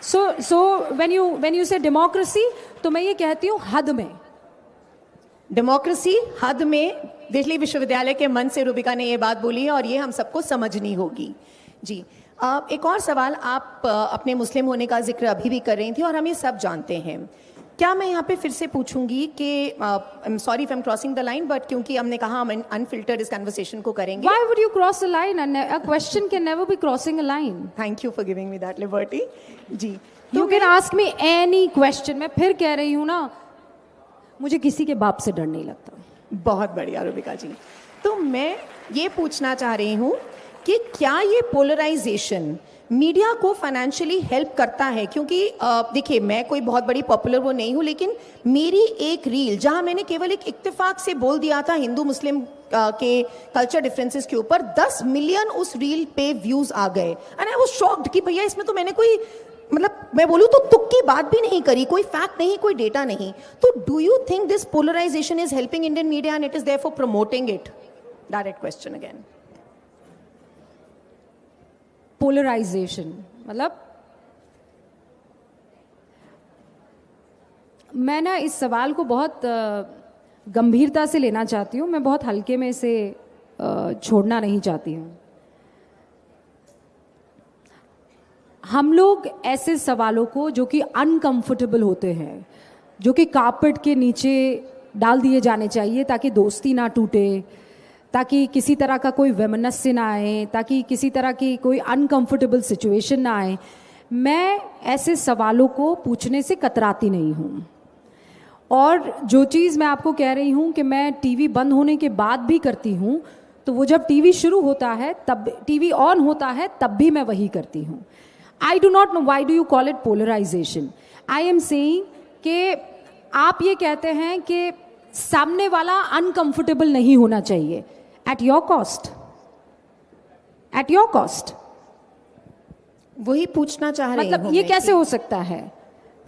सो व्हेन यू से डेमोक्रेसी, तो मैं ये कहती हूँ हद में. डेमोक्रेसी हद में. दिल्ली विश्वविद्यालय के मंच से रूबिका ने ये बात बोली है और ये हम सबको समझनी होगी. जी, एक और सवाल. आप अपने मुस्लिम होने का जिक्र अभी भी कर रही थी और हम ये सब जानते हैं. क्या मैं यहाँ पे फिर से पूछूंगी कि sorry if I am crossing the line, but क्योंकि हमने कहा हम अनफिल्टर्ड इस कन्वर्सेशन को करेंगे. Why would you cross a line? A question can never be crossing a line. Thank you for giving me that liberty. जी, you can ask me any question. मैं फिर कह रही हूँ ना, मुझे किसी के बाप से डर नहीं लगता। बहुत बढ़िया रूबिका जी। तो मैं ये पूछना चाह रही हूँ कि क्या ये पोलराइजेशन मीडिया को फाइनेंशियली हेल्प करता है? क्योंकि देखिए, मैं कोई बहुत बड़ी पॉपुलर वो नहीं हूँ, लेकिन मेरी एक रील जहाँ मैंने केवल एक इत्तेफाक से बोल दिया था हिंदू मुस्लिम के कल्चर डिफरेंसेस के ऊपर, 10 मिलियन उस रील पे व्यूज आ गए। एंड आई वाज शॉक्ड कि भैया इसमें तो मैंने कोई, मतलब मैं बोलूँ तो तुक की बात भी नहीं करी, कोई फैक्ट नहीं, कोई डेटा नहीं। तो do you think this polarization is helping Indian media and it is therefore promoting it? Direct question again. Polarization मतलब, मैं ना इस सवाल को बहुत गंभीरता से लेना चाहती हूँ। मैं बहुत हल्के में इसे छोड़ना नहीं चाहती हूँ। हम लोग ऐसे सवालों को जो कि अनकंफर्टेबल होते हैं, जो कि कारपेट के नीचे डाल दिए जाने चाहिए ताकि दोस्ती ना टूटे, ताकि किसी तरह का कोई वैमनस्य ना आए, ताकि किसी तरह की कोई अनकंफर्टेबल सिचुएशन ना आए, मैं ऐसे सवालों को पूछने से कतराती नहीं हूँ। और जो चीज़ मैं आपको कह रही हूँ कि मैं टीवी बंद होने के बाद भी करती हूँ, तो वो जब टीवी शुरू होता है, तब टीवी ऑन होता है, तब भी मैं वही करती हूँ। I do not know why do you call it polarization. I am saying कि आप ये कहते हैं कि सामने वाला अनकंफर्टेबल नहीं होना चाहिए, at your cost, at your cost. वही पूछना चाह रही हूँ। मतलब ये कैसे हो सकता है?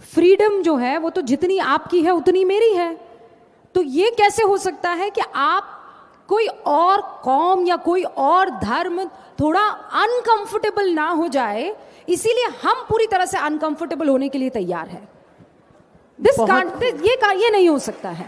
फ्रीडम जो है वो तो जितनी आपकी है उतनी मेरी है। तो ये कैसे हो सकता है कि आप कोई और कौम या कोई और धर्म थोड़ा अनकंफर्टेबल ना हो जाए, इसीलिए हम पूरी तरह से अनकंफर्टेबल होने के लिए तैयार है? ये नहीं हो सकता है।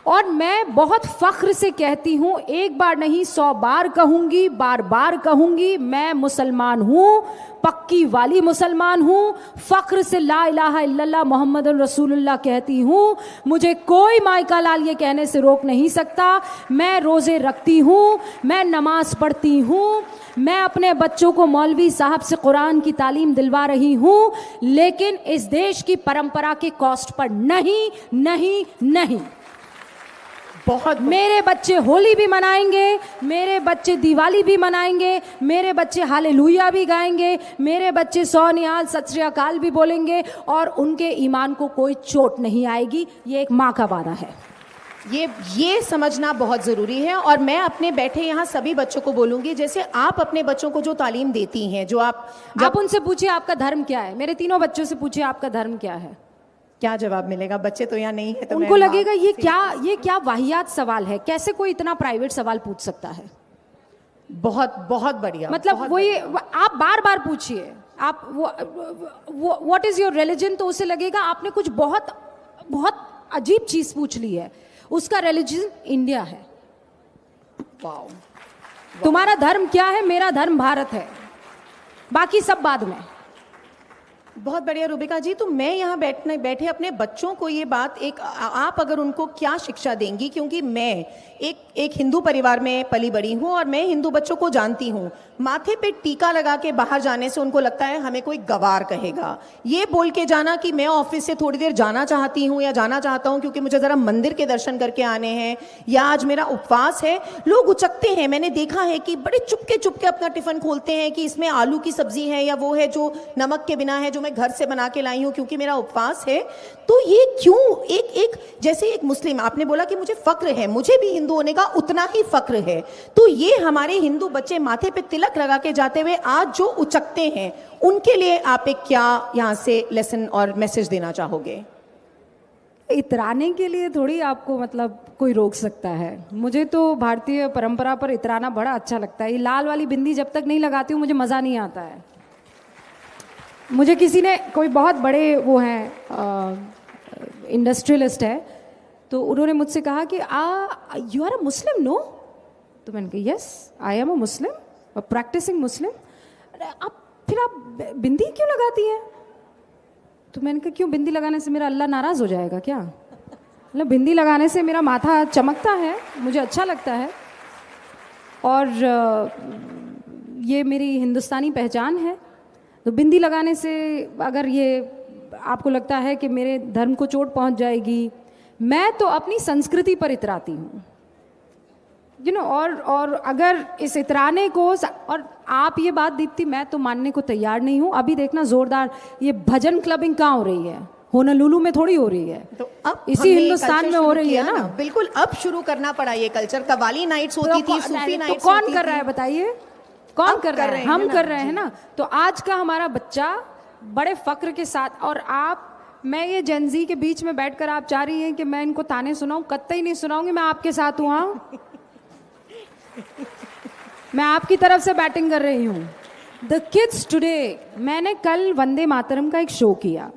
और मैं बहुत फख्र से कहती हूँ, एक बार नहीं 100 बार कहूँगी, बार बार कहूँगी, मैं मुसलमान हूँ, पक्की वाली मुसलमान हूँ। फख्र से ला इलाहा इल्लल्लाह मोहम्मद रसूलुल्लाह कहती हूँ। मुझे कोई माइका लाल ये कहने से रोक नहीं सकता। मैं रोज़े रखती हूँ, मैं नमाज पढ़ती हूँ, मैं अपने बच्चों को मौलवी साहब से कुरान की तालीम दिलवा रही हूँ, लेकिन इस देश की परंपरा के कॉस्ट पर नहीं, नहीं, नहीं। बहुत मेरे बच्चे होली भी मनाएंगे, मेरे बच्चे दिवाली भी मनाएंगे, मेरे बच्चे हालेलुया भी गाएंगे, मेरे बच्चे सौ निहाल सत श्री अकाल भी बोलेंगे, और उनके ईमान को कोई चोट नहीं आएगी। ये एक माँ का वादा है। ये समझना बहुत ज़रूरी है। और मैं अपने बैठे यहाँ सभी बच्चों को बोलूँगी, जैसे आप अपने बच्चों को जो तालीम देती हैं, जो आप उनसे पूछिए आपका धर्म क्या है। मेरे तीनों बच्चों से पूछिए आपका धर्म क्या है, क्या जवाब मिलेगा? बच्चे तो यहाँ नहीं है, तो उनको लगेगा ये क्या वाहियात सवाल है, कैसे कोई इतना प्राइवेट सवाल पूछ सकता है। बहुत बहुत बढ़िया। मतलब वो ये आप बार बार पूछिए, आप वो व्हाट इज योर रिलीजन, तो उसे लगेगा आपने कुछ बहुत बहुत अजीब चीज पूछ ली है। उसका रिलीजन इंडिया है। वाओ। तुम्हारा धर्म क्या है? मेरा धर्म भारत है, बाकी सब बाद में। बहुत बढ़िया रूबिका जी। तो मैं यहाँ बैठे अपने बच्चों को ये बात, आप अगर उनको क्या शिक्षा देंगी? क्योंकि मैं एक हिंदू परिवार में पली बड़ी हूँ और मैं हिंदू बच्चों को जानती हूँ। माथे पे टीका लगा के बाहर जाने से उनको लगता है हमें कोई गवार कहेगा। ये बोल के जाना कि मैं ऑफिस से थोड़ी देर जाना चाहती हूँ या जाना चाहता हूँ क्योंकि मुझे ज़रा मंदिर के दर्शन करके आने हैं, या आज मेरा उपवास है, लोग उचकते हैं। मैंने देखा है कि बड़े चुपके अपना टिफिन खोलते हैं कि इसमें आलू की सब्जी है या वो है जो नमक के बिना है, जो मैं घर से बना के लाई हूँ क्योंकि मेरा उपवास है। तो ये क्यों? एक जैसे एक मुस्लिम, आपने बोला कि मुझे फक्र है, मुझे भी हिंदू होने का उतना ही फक्र है। तो ये हमारे हिंदू बच्चे माथे पे तिलक लगा के जाते हुए आज जो उचकते हैं, उनके लिए आप एक क्या यहाँ से लेसन और मैसेज देना चाहोगे? इतराने के लिए थोड़ी आपको मतलब कोई रोक सकता है। मुझे तो भारतीय परंपरा पर इतराना बड़ा अच्छा लगता है। ये लाल वाली बिंदी जब तक नहीं लगाती हूँ मुझे मज़ा नहीं आता है। मुझे किसी ने, कोई बहुत बड़े वो हैं इंडस्ट्रियलिस्ट है, तो उन्होंने मुझसे कहा कि you are a Muslim no? तो मैंने कहा yes I am a Muslim, a practicing Muslim. फिर आप बिंदी क्यों लगाती हैं? तो मैंने कहा क्यों, बिंदी लगाने से मेरा अल्लाह नाराज़ हो जाएगा क्या? मतलब बिंदी लगाने से मेरा माथा चमकता है, मुझे अच्छा लगता है, और ये मेरी हिंदुस्तानी पहचान है। तो बिंदी लगाने से अगर ये आपको लगता है कि मेरे धर्म को चोट पहुंच जाएगी, मैं तो अपनी संस्कृति पर इतराती हूँ, और अगर इस इतराने को, और आप ये बात दीप्ति, मैं तो मानने को तैयार नहीं हूँ। अभी देखना जोरदार ये भजन क्लबिंग कहाँ हो रही है, होनोलुलु में थोड़ी हो रही है, तो अब इसी हिंदुस्तान में हो रही है ना। बिल्कुल, अब शुरू करना पड़ा ये कल्चर। कव्वाली नाइट्स होती थी, सूफी नाइट्स तो कौन कर रहा है बताइए, कौन कर रहा है? हम कर रहे हैं ना। तो आज का हमारा बच्चा बड़े फक्र के साथ, और मैं ये जेनजी के बीच में बैठकर आप चाह रही हैं कि मैं इनको ताने सुनाऊं? कतई नहीं सुनाऊंगी, मैं आपके साथ हूँ। हाँ, मैं आपकी तरफ से बैटिंग कर रही हूँ। द किड्स टुडे, मैंने कल वंदे मातरम का एक शो किया।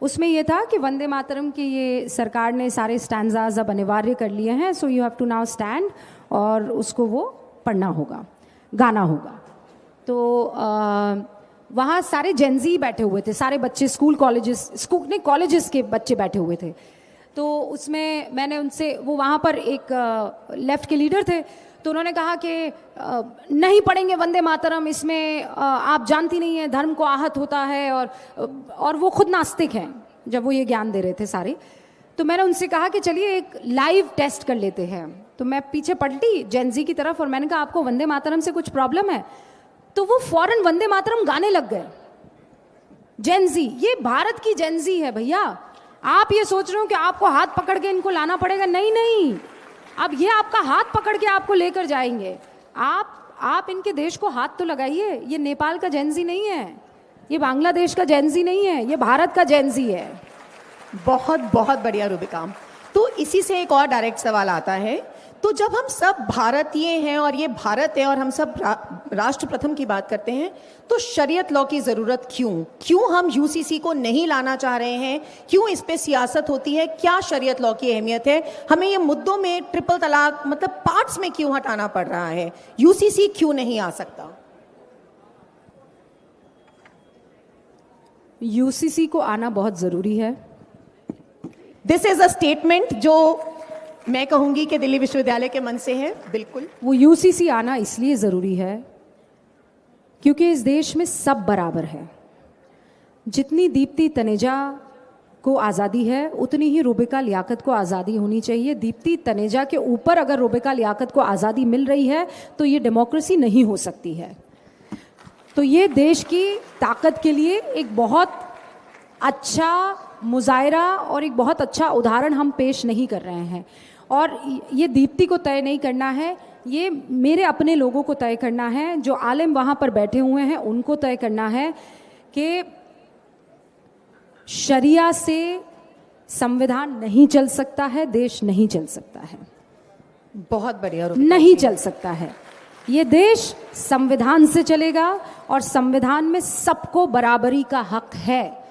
उसमें यह था कि वंदे मातरम की ये सरकार ने सारे स्टैंजाज अब अनिवार्य कर लिए हैं, so you have to now stand, और उसको वो पढ़ना होगा, गाना होगा। तो वहाँ सारे जेनजी बैठे हुए थे, सारे बच्चे कॉलेजेस के बच्चे बैठे हुए थे। तो उसमें मैंने उनसे, वो वहाँ पर एक लेफ्ट के लीडर थे, तो उन्होंने कहा कि नहीं पढ़ेंगे वंदे मातरम, इसमें आप जानती नहीं है धर्म को आहत होता है, और वो खुद नास्तिक हैं जब वो ये ज्ञान दे रहे थे सारे। तो मैंने उनसे कहा कि चलिए एक लाइव टेस्ट कर लेते हैं। तो मैं पीछे पलटी जेनजी की तरफ और मैंने कहा आपको वंदे मातरम से कुछ प्रॉब्लम है? तो वो फौरन वंदे मातरम गाने लग गए। जेनजी, ये भारत की जेनजी है भैया। आप ये सोच रहे हो कि आपको हाथ पकड़ के इनको लाना पड़ेगा? नहीं नहीं, अब ये आपका हाथ पकड़ के आपको लेकर जाएंगे। आप इनके देश को हाथ तो लगाइए। ये नेपाल का जेनजी नहीं है, ये बांग्लादेश का जेनजी नहीं है, ये भारत का जेनजी है। बहुत बहुत बढ़िया रूबिका। तो इसी से एक और डायरेक्ट सवाल आता है, तो जब हम सब भारतीय हैं और ये भारत है और हम सब राष्ट्र प्रथम की बात करते हैं, तो शरीयत लॉ की ज़रूरत क्यों हम यूसीसी को नहीं लाना चाह रहे हैं? क्यों इस पे सियासत होती है? क्या शरीयत लॉ की अहमियत है? हमें ये मुद्दों में ट्रिपल तलाक मतलब पार्ट्स में क्यों हटाना पड़ रहा है? यूसीसी क्यों नहीं आ सकता? यूसीसी को आना बहुत ज़रूरी है। दिस इज अ स्टेटमेंट जो मैं कहूंगी कि दिल्ली विश्वविद्यालय के मन से है। बिल्कुल, वो यूसीसी आना इसलिए ज़रूरी है क्योंकि इस देश में सब बराबर है। जितनी दीप्ति तनेजा को आज़ादी है, उतनी ही रुबिका लियाकत को आज़ादी होनी चाहिए। दीप्ति तनेजा के ऊपर अगर रुबिका लियाकत को आज़ादी मिल रही है तो ये डेमोक्रेसी नहीं हो सकती है। तो ये देश की ताकत के लिए एक बहुत अच्छा मुजाहिरा और एक बहुत अच्छा उदाहरण हम पेश नहीं कर रहे हैं। और ये दीप्ति को तय नहीं करना है, ये मेरे अपने लोगों को तय करना है, जो आलिम वहाँ पर बैठे हुए हैं उनको तय करना है कि शरिया से संविधान नहीं चल सकता है, देश नहीं चल सकता है। बहुत बढ़िया, नहीं चल सकता है। ये देश संविधान से चलेगा और संविधान में सबको बराबरी का हक है।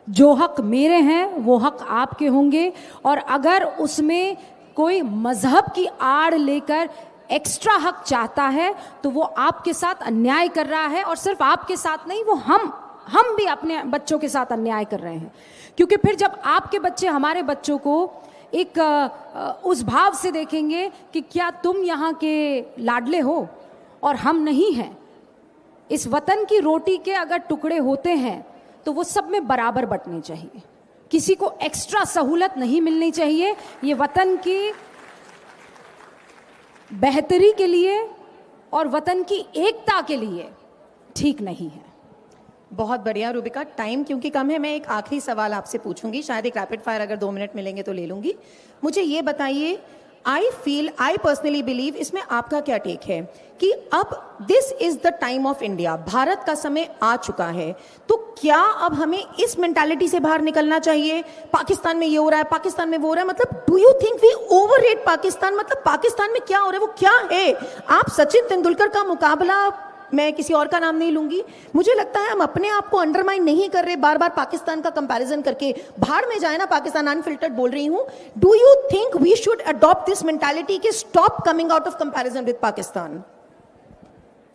जो हक मेरे हैं वो हक आपके होंगे, और अगर उसमें कोई मजहब की आड़ लेकर एक्स्ट्रा हक चाहता है तो वो आपके साथ अन्याय कर रहा है। और सिर्फ आपके साथ नहीं, वो हम भी अपने बच्चों के साथ अन्याय कर रहे हैं। क्योंकि फिर जब आपके बच्चे हमारे बच्चों को एक उस भाव से देखेंगे कि क्या तुम यहाँ के लाडले हो और हम नहीं हैं, इस वतन की रोटी के अगर टुकड़े होते हैं तो वो सब में बराबर बंटने चाहिए, किसी को एक्स्ट्रा सहूलत नहीं मिलनी चाहिए। ये वतन की बेहतरी के लिए और वतन की एकता के लिए ठीक नहीं है। बहुत बढ़िया रूबिका। टाइम क्योंकि कम है, मैं एक आखिरी सवाल आपसे पूछूंगी, शायद एक रैपिड फायर अगर 2 मिनट मिलेंगे तो ले लूंगी। मुझे ये बताइए, आई पर्सनली बिलीव, इसमें आपका क्या टेक है कि अब this is the time of India, Bharat का समय आ चुका है, तो क्या अब हमें इस मेंटालिटी से बाहर निकलना चाहिए? पाकिस्तान में ये हो रहा है, पाकिस्तान में वो हो रहा है, मतलब do you think we overrate Pakistan? मतलब पाकिस्तान में क्या हो रहा है, वो क्या है? आप सचिन तेंदुलकर का मुकाबला, मैं किसी और का नाम नहीं लूंगी, मुझे लगता है हम अपने आप को अंडरमाइन नहीं कर रहे बार बार पाकिस्तान का कंपैरिजन करके। भाड़ में जाए ना पाकिस्तान, अनफिल्टर्ड बोल रही हूं। Do you think we should adopt this mentality कि stop coming out of comparison with Pakistan?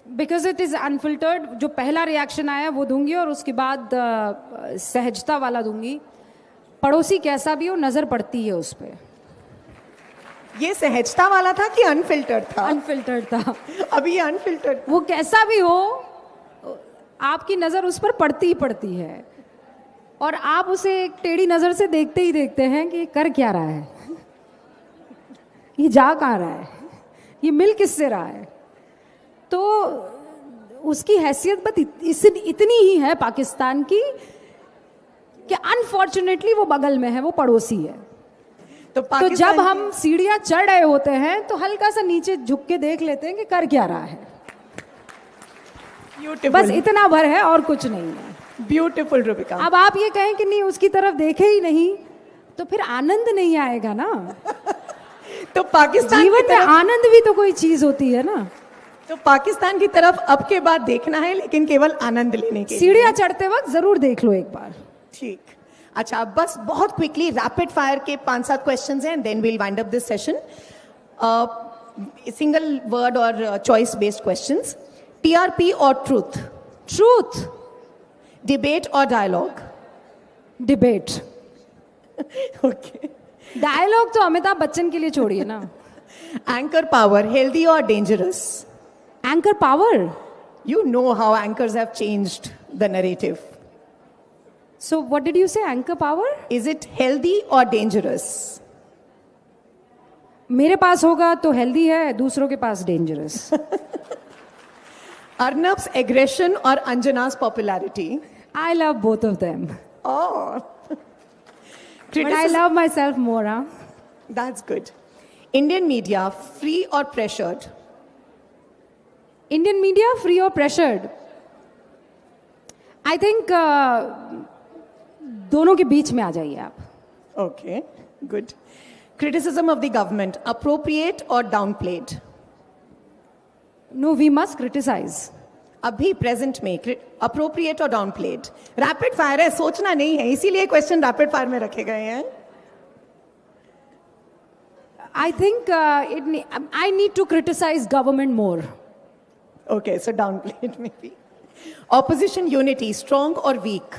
Because it is unfiltered. जो पहला रिएक्शन आया वो दूंगी और उसके बाद सहजता वाला दूंगी। पड़ोसी कैसा भी हो, नजर पड़ती है उस पर। ये सहजता वाला था कि अनफिल्टर्ड था? अनफिल्टर्ड था। अभी ये अनफिल्टर्ड, वो कैसा भी हो, आपकी नज़र उस पर पड़ती ही पड़ती है और आप उसे एक टेढ़ी नज़र से देखते ही देखते हैं कि ये कर क्या रहा है, ये जा कहाँ रहा है, ये मिल किससे रहा है। तो उसकी हैसियत बस इतनी ही है पाकिस्तान की कि अनफॉर्चुनेटली वो बगल में है, वो पड़ोसी है। तो जब हम सीढ़ियां चढ़ रहे होते हैं तो हल्का सा नीचे झुक के देख लेते हैं कि कर क्या रहा है। बस इतना भर है और कुछ नहीं है। ब्यूटीफुल रूबिका। अब आप ये कहें कि नहीं उसकी तरफ देखे ही नहीं तो फिर आनंद नहीं आएगा ना। तो पाकिस्तान जीवन में आनंद भी तो कोई चीज होती है ना। तो पाकिस्तान की तरफ अब के बाद देखना है, लेकिन केवल आनंद लेने के लिए। सीढ़ियां चढ़ते वक्त जरूर देख लो एक बार। ठीक, अच्छा बस बहुत क्विकली रैपिड फायर के 5-7 क्वेश्चंस हैं and then we'll wind up this session. Single word और चॉइस बेस्ड क्वेश्चंस। टीआरपी और ट्रूथ? ट्रूथ। डिबेट और डायलॉग? डिबेट। ओके। डायलॉग तो अमिताभ बच्चन के लिए छोड़िए ना। एंकर पावर, हेल्दी और dangerous? Anchor power. You know how anchors have changed the narrative. So what did you say, anchor power? Is it healthy or dangerous? मेरे पास होगा तो हेल्दी है, दूसरों के पास dangerous. Arnab's aggression or Anjana's popularity? I love both of them. Oh. But I love myself more, huh? That's good. Indian media, free or pressured? Indian media, free or pressured? I think दोनों के बीच में आ जाइए आप। Okay, good. Criticism of the government, appropriate or downplayed? No, we must criticize. अभी present में appropriate or downplayed? Rapid fire है, सोचना नहीं है, इसीलिए क्वेश्चन रैपिड फायर में रखे गए हैं। I think I need to criticize government more. Okay, so downplayed maybe. Opposition unity, strong or weak?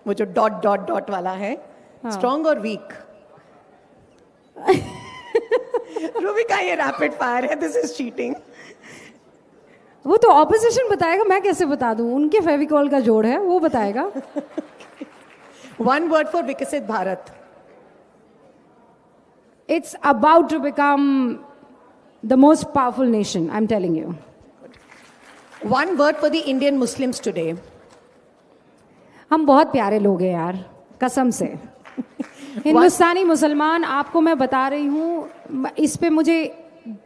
वो जो डॉट डॉट डॉट वाला है, strong or weak? रूबिका ये रैपिड फायर है, this is cheating. वो तो ऑपोजिशन बताएगा, मैं कैसे बता दूं? उनके फेविकॉल का जोड़ है, वो बताएगा। One word for विकसित Bharat? It's about to become the most powerful nation, I'm telling you. One word for the Indian Muslims today? हम बहुत प्यारे लोग हैं यार, कसम से। हिंदुस्तानी मुसलमान, आपको मैं बता रही हूँ, इस पे मुझे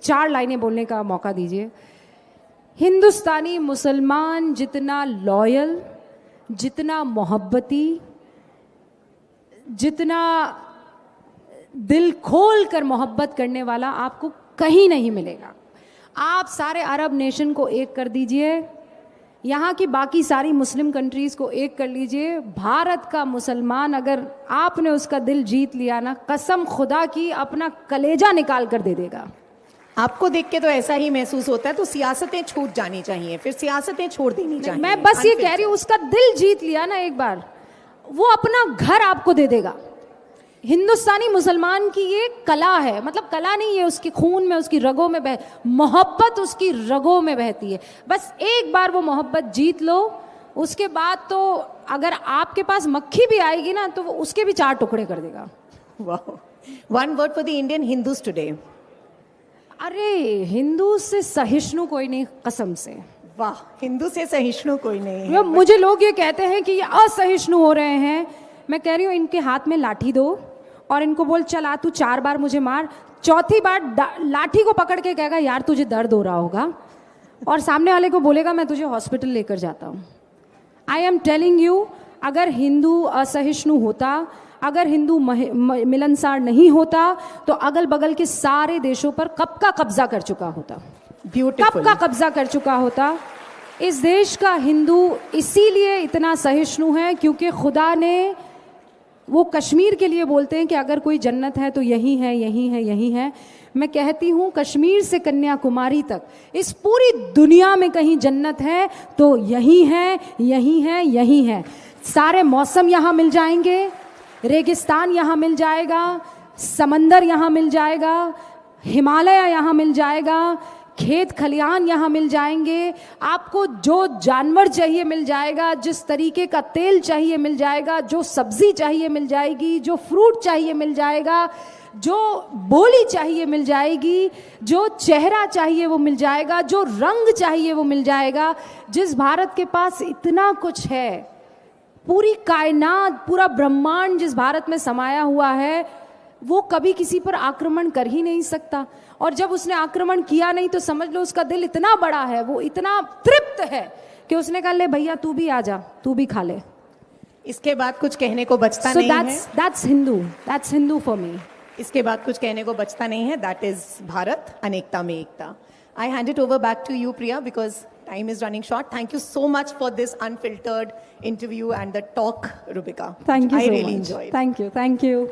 4 लाइनें बोलने का मौका दीजिए। हिंदुस्तानी मुसलमान जितना लॉयल, जितना मोहब्बती, जितना दिल खोल कर मोहब्बत करने वाला आपको कहीं नहीं मिलेगा। आप सारे अरब नेशन को एक कर दीजिए, यहाँ की बाकी सारी मुस्लिम कंट्रीज़ को एक कर लीजिए, भारत का मुसलमान अगर आपने उसका दिल जीत लिया ना, कसम खुदा की अपना कलेजा निकाल कर दे देगा। आपको देख के तो ऐसा ही महसूस होता है, तो सियासतें छूट जानी चाहिए, फिर सियासतें छोड़ देनी चाहिए। मैं बस ये कह रही हूँ, उसका दिल जीत लिया ना एक बार, वो अपना घर आपको दे देगा। हिंदुस्तानी मुसलमान की ये कला है, मतलब कला नहीं है, उसके खून में, उसकी रगों में मोहब्बत उसकी रगों में बहती है। बस एक बार वो मोहब्बत जीत लो, उसके बाद तो अगर आपके पास मक्खी भी आएगी ना तो वो उसके भी 4 टुकड़े कर देगा। वाह। One word for the Indian Hindus today? अरे हिंदू से सहिष्णु कोई नहीं, कसम से। वाह, हिंदू से सहिष्णु कोई नहीं है। मुझे लोग ये कहते हैं कि ये असहिष्णु हो रहे हैं, मैं कह रही हूँ इनके हाथ में लाठी दो और इनको बोल चल आ तू 4 बार मुझे मार, 4थी बार लाठी को पकड़ के कहेगा यार तुझे दर्द हो रहा होगा, और सामने वाले को बोलेगा मैं तुझे हॉस्पिटल लेकर जाता हूँ। आई एम टेलिंग यू, अगर हिंदू असहिष्णु होता, अगर हिंदू मिलनसार नहीं होता, तो अगल बगल के सारे देशों पर कब का कब्जा कर चुका होता। कब का कब्जा कर चुका होता। इस देश का हिंदू इसीलिए इतना सहिष्णु है क्योंकि खुदा ने, वो कश्मीर के लिए बोलते हैं कि अगर कोई जन्नत है तो यही है, यही है, यही है। मैं कहती हूँ कश्मीर से कन्याकुमारी तक इस पूरी दुनिया में कहीं जन्नत है तो यही है, यही है, यही है। सारे मौसम यहाँ मिल जाएंगे, रेगिस्तान यहाँ मिल जाएगा, समंदर यहाँ मिल जाएगा, हिमालय यहाँ मिल जाएगा, खेत खलियान यहाँ मिल जाएंगे, आपको जो जानवर चाहिए मिल जाएगा, जिस तरीके का तेल चाहिए मिल जाएगा, जो सब्जी चाहिए मिल जाएगी, जो फ्रूट चाहिए मिल जाएगा, जो बोली चाहिए मिल जाएगी, जो चेहरा चाहिए वो मिल जाएगा, जो रंग चाहिए वो मिल जाएगा। जिस भारत के पास इतना कुछ है, पूरी कायनात, पूरा ब्रह्मांड जिस भारत में समाया हुआ है, वो कभी किसी पर आक्रमण कर ही नहीं सकता। और जब उसने आक्रमण किया नहीं तो समझ लो उसका दिल इतना बड़ा है, वो इतना तृप्त है कि उसने कहा ले भैया तू भी आ जा, तू भी खा ले। इसके बाद कुछ कहने को बचता नहीं है। That's Hindu for me. इसके बाद कुछ कहने को बचता नहीं है। दैट इज भारत, अनेकता में एकता। I hand it over back to you Priya because time is running short. Thank you so much for this unfiltered interview and the talk, Rupika. Thank you I so really much. enjoyed. Thank you.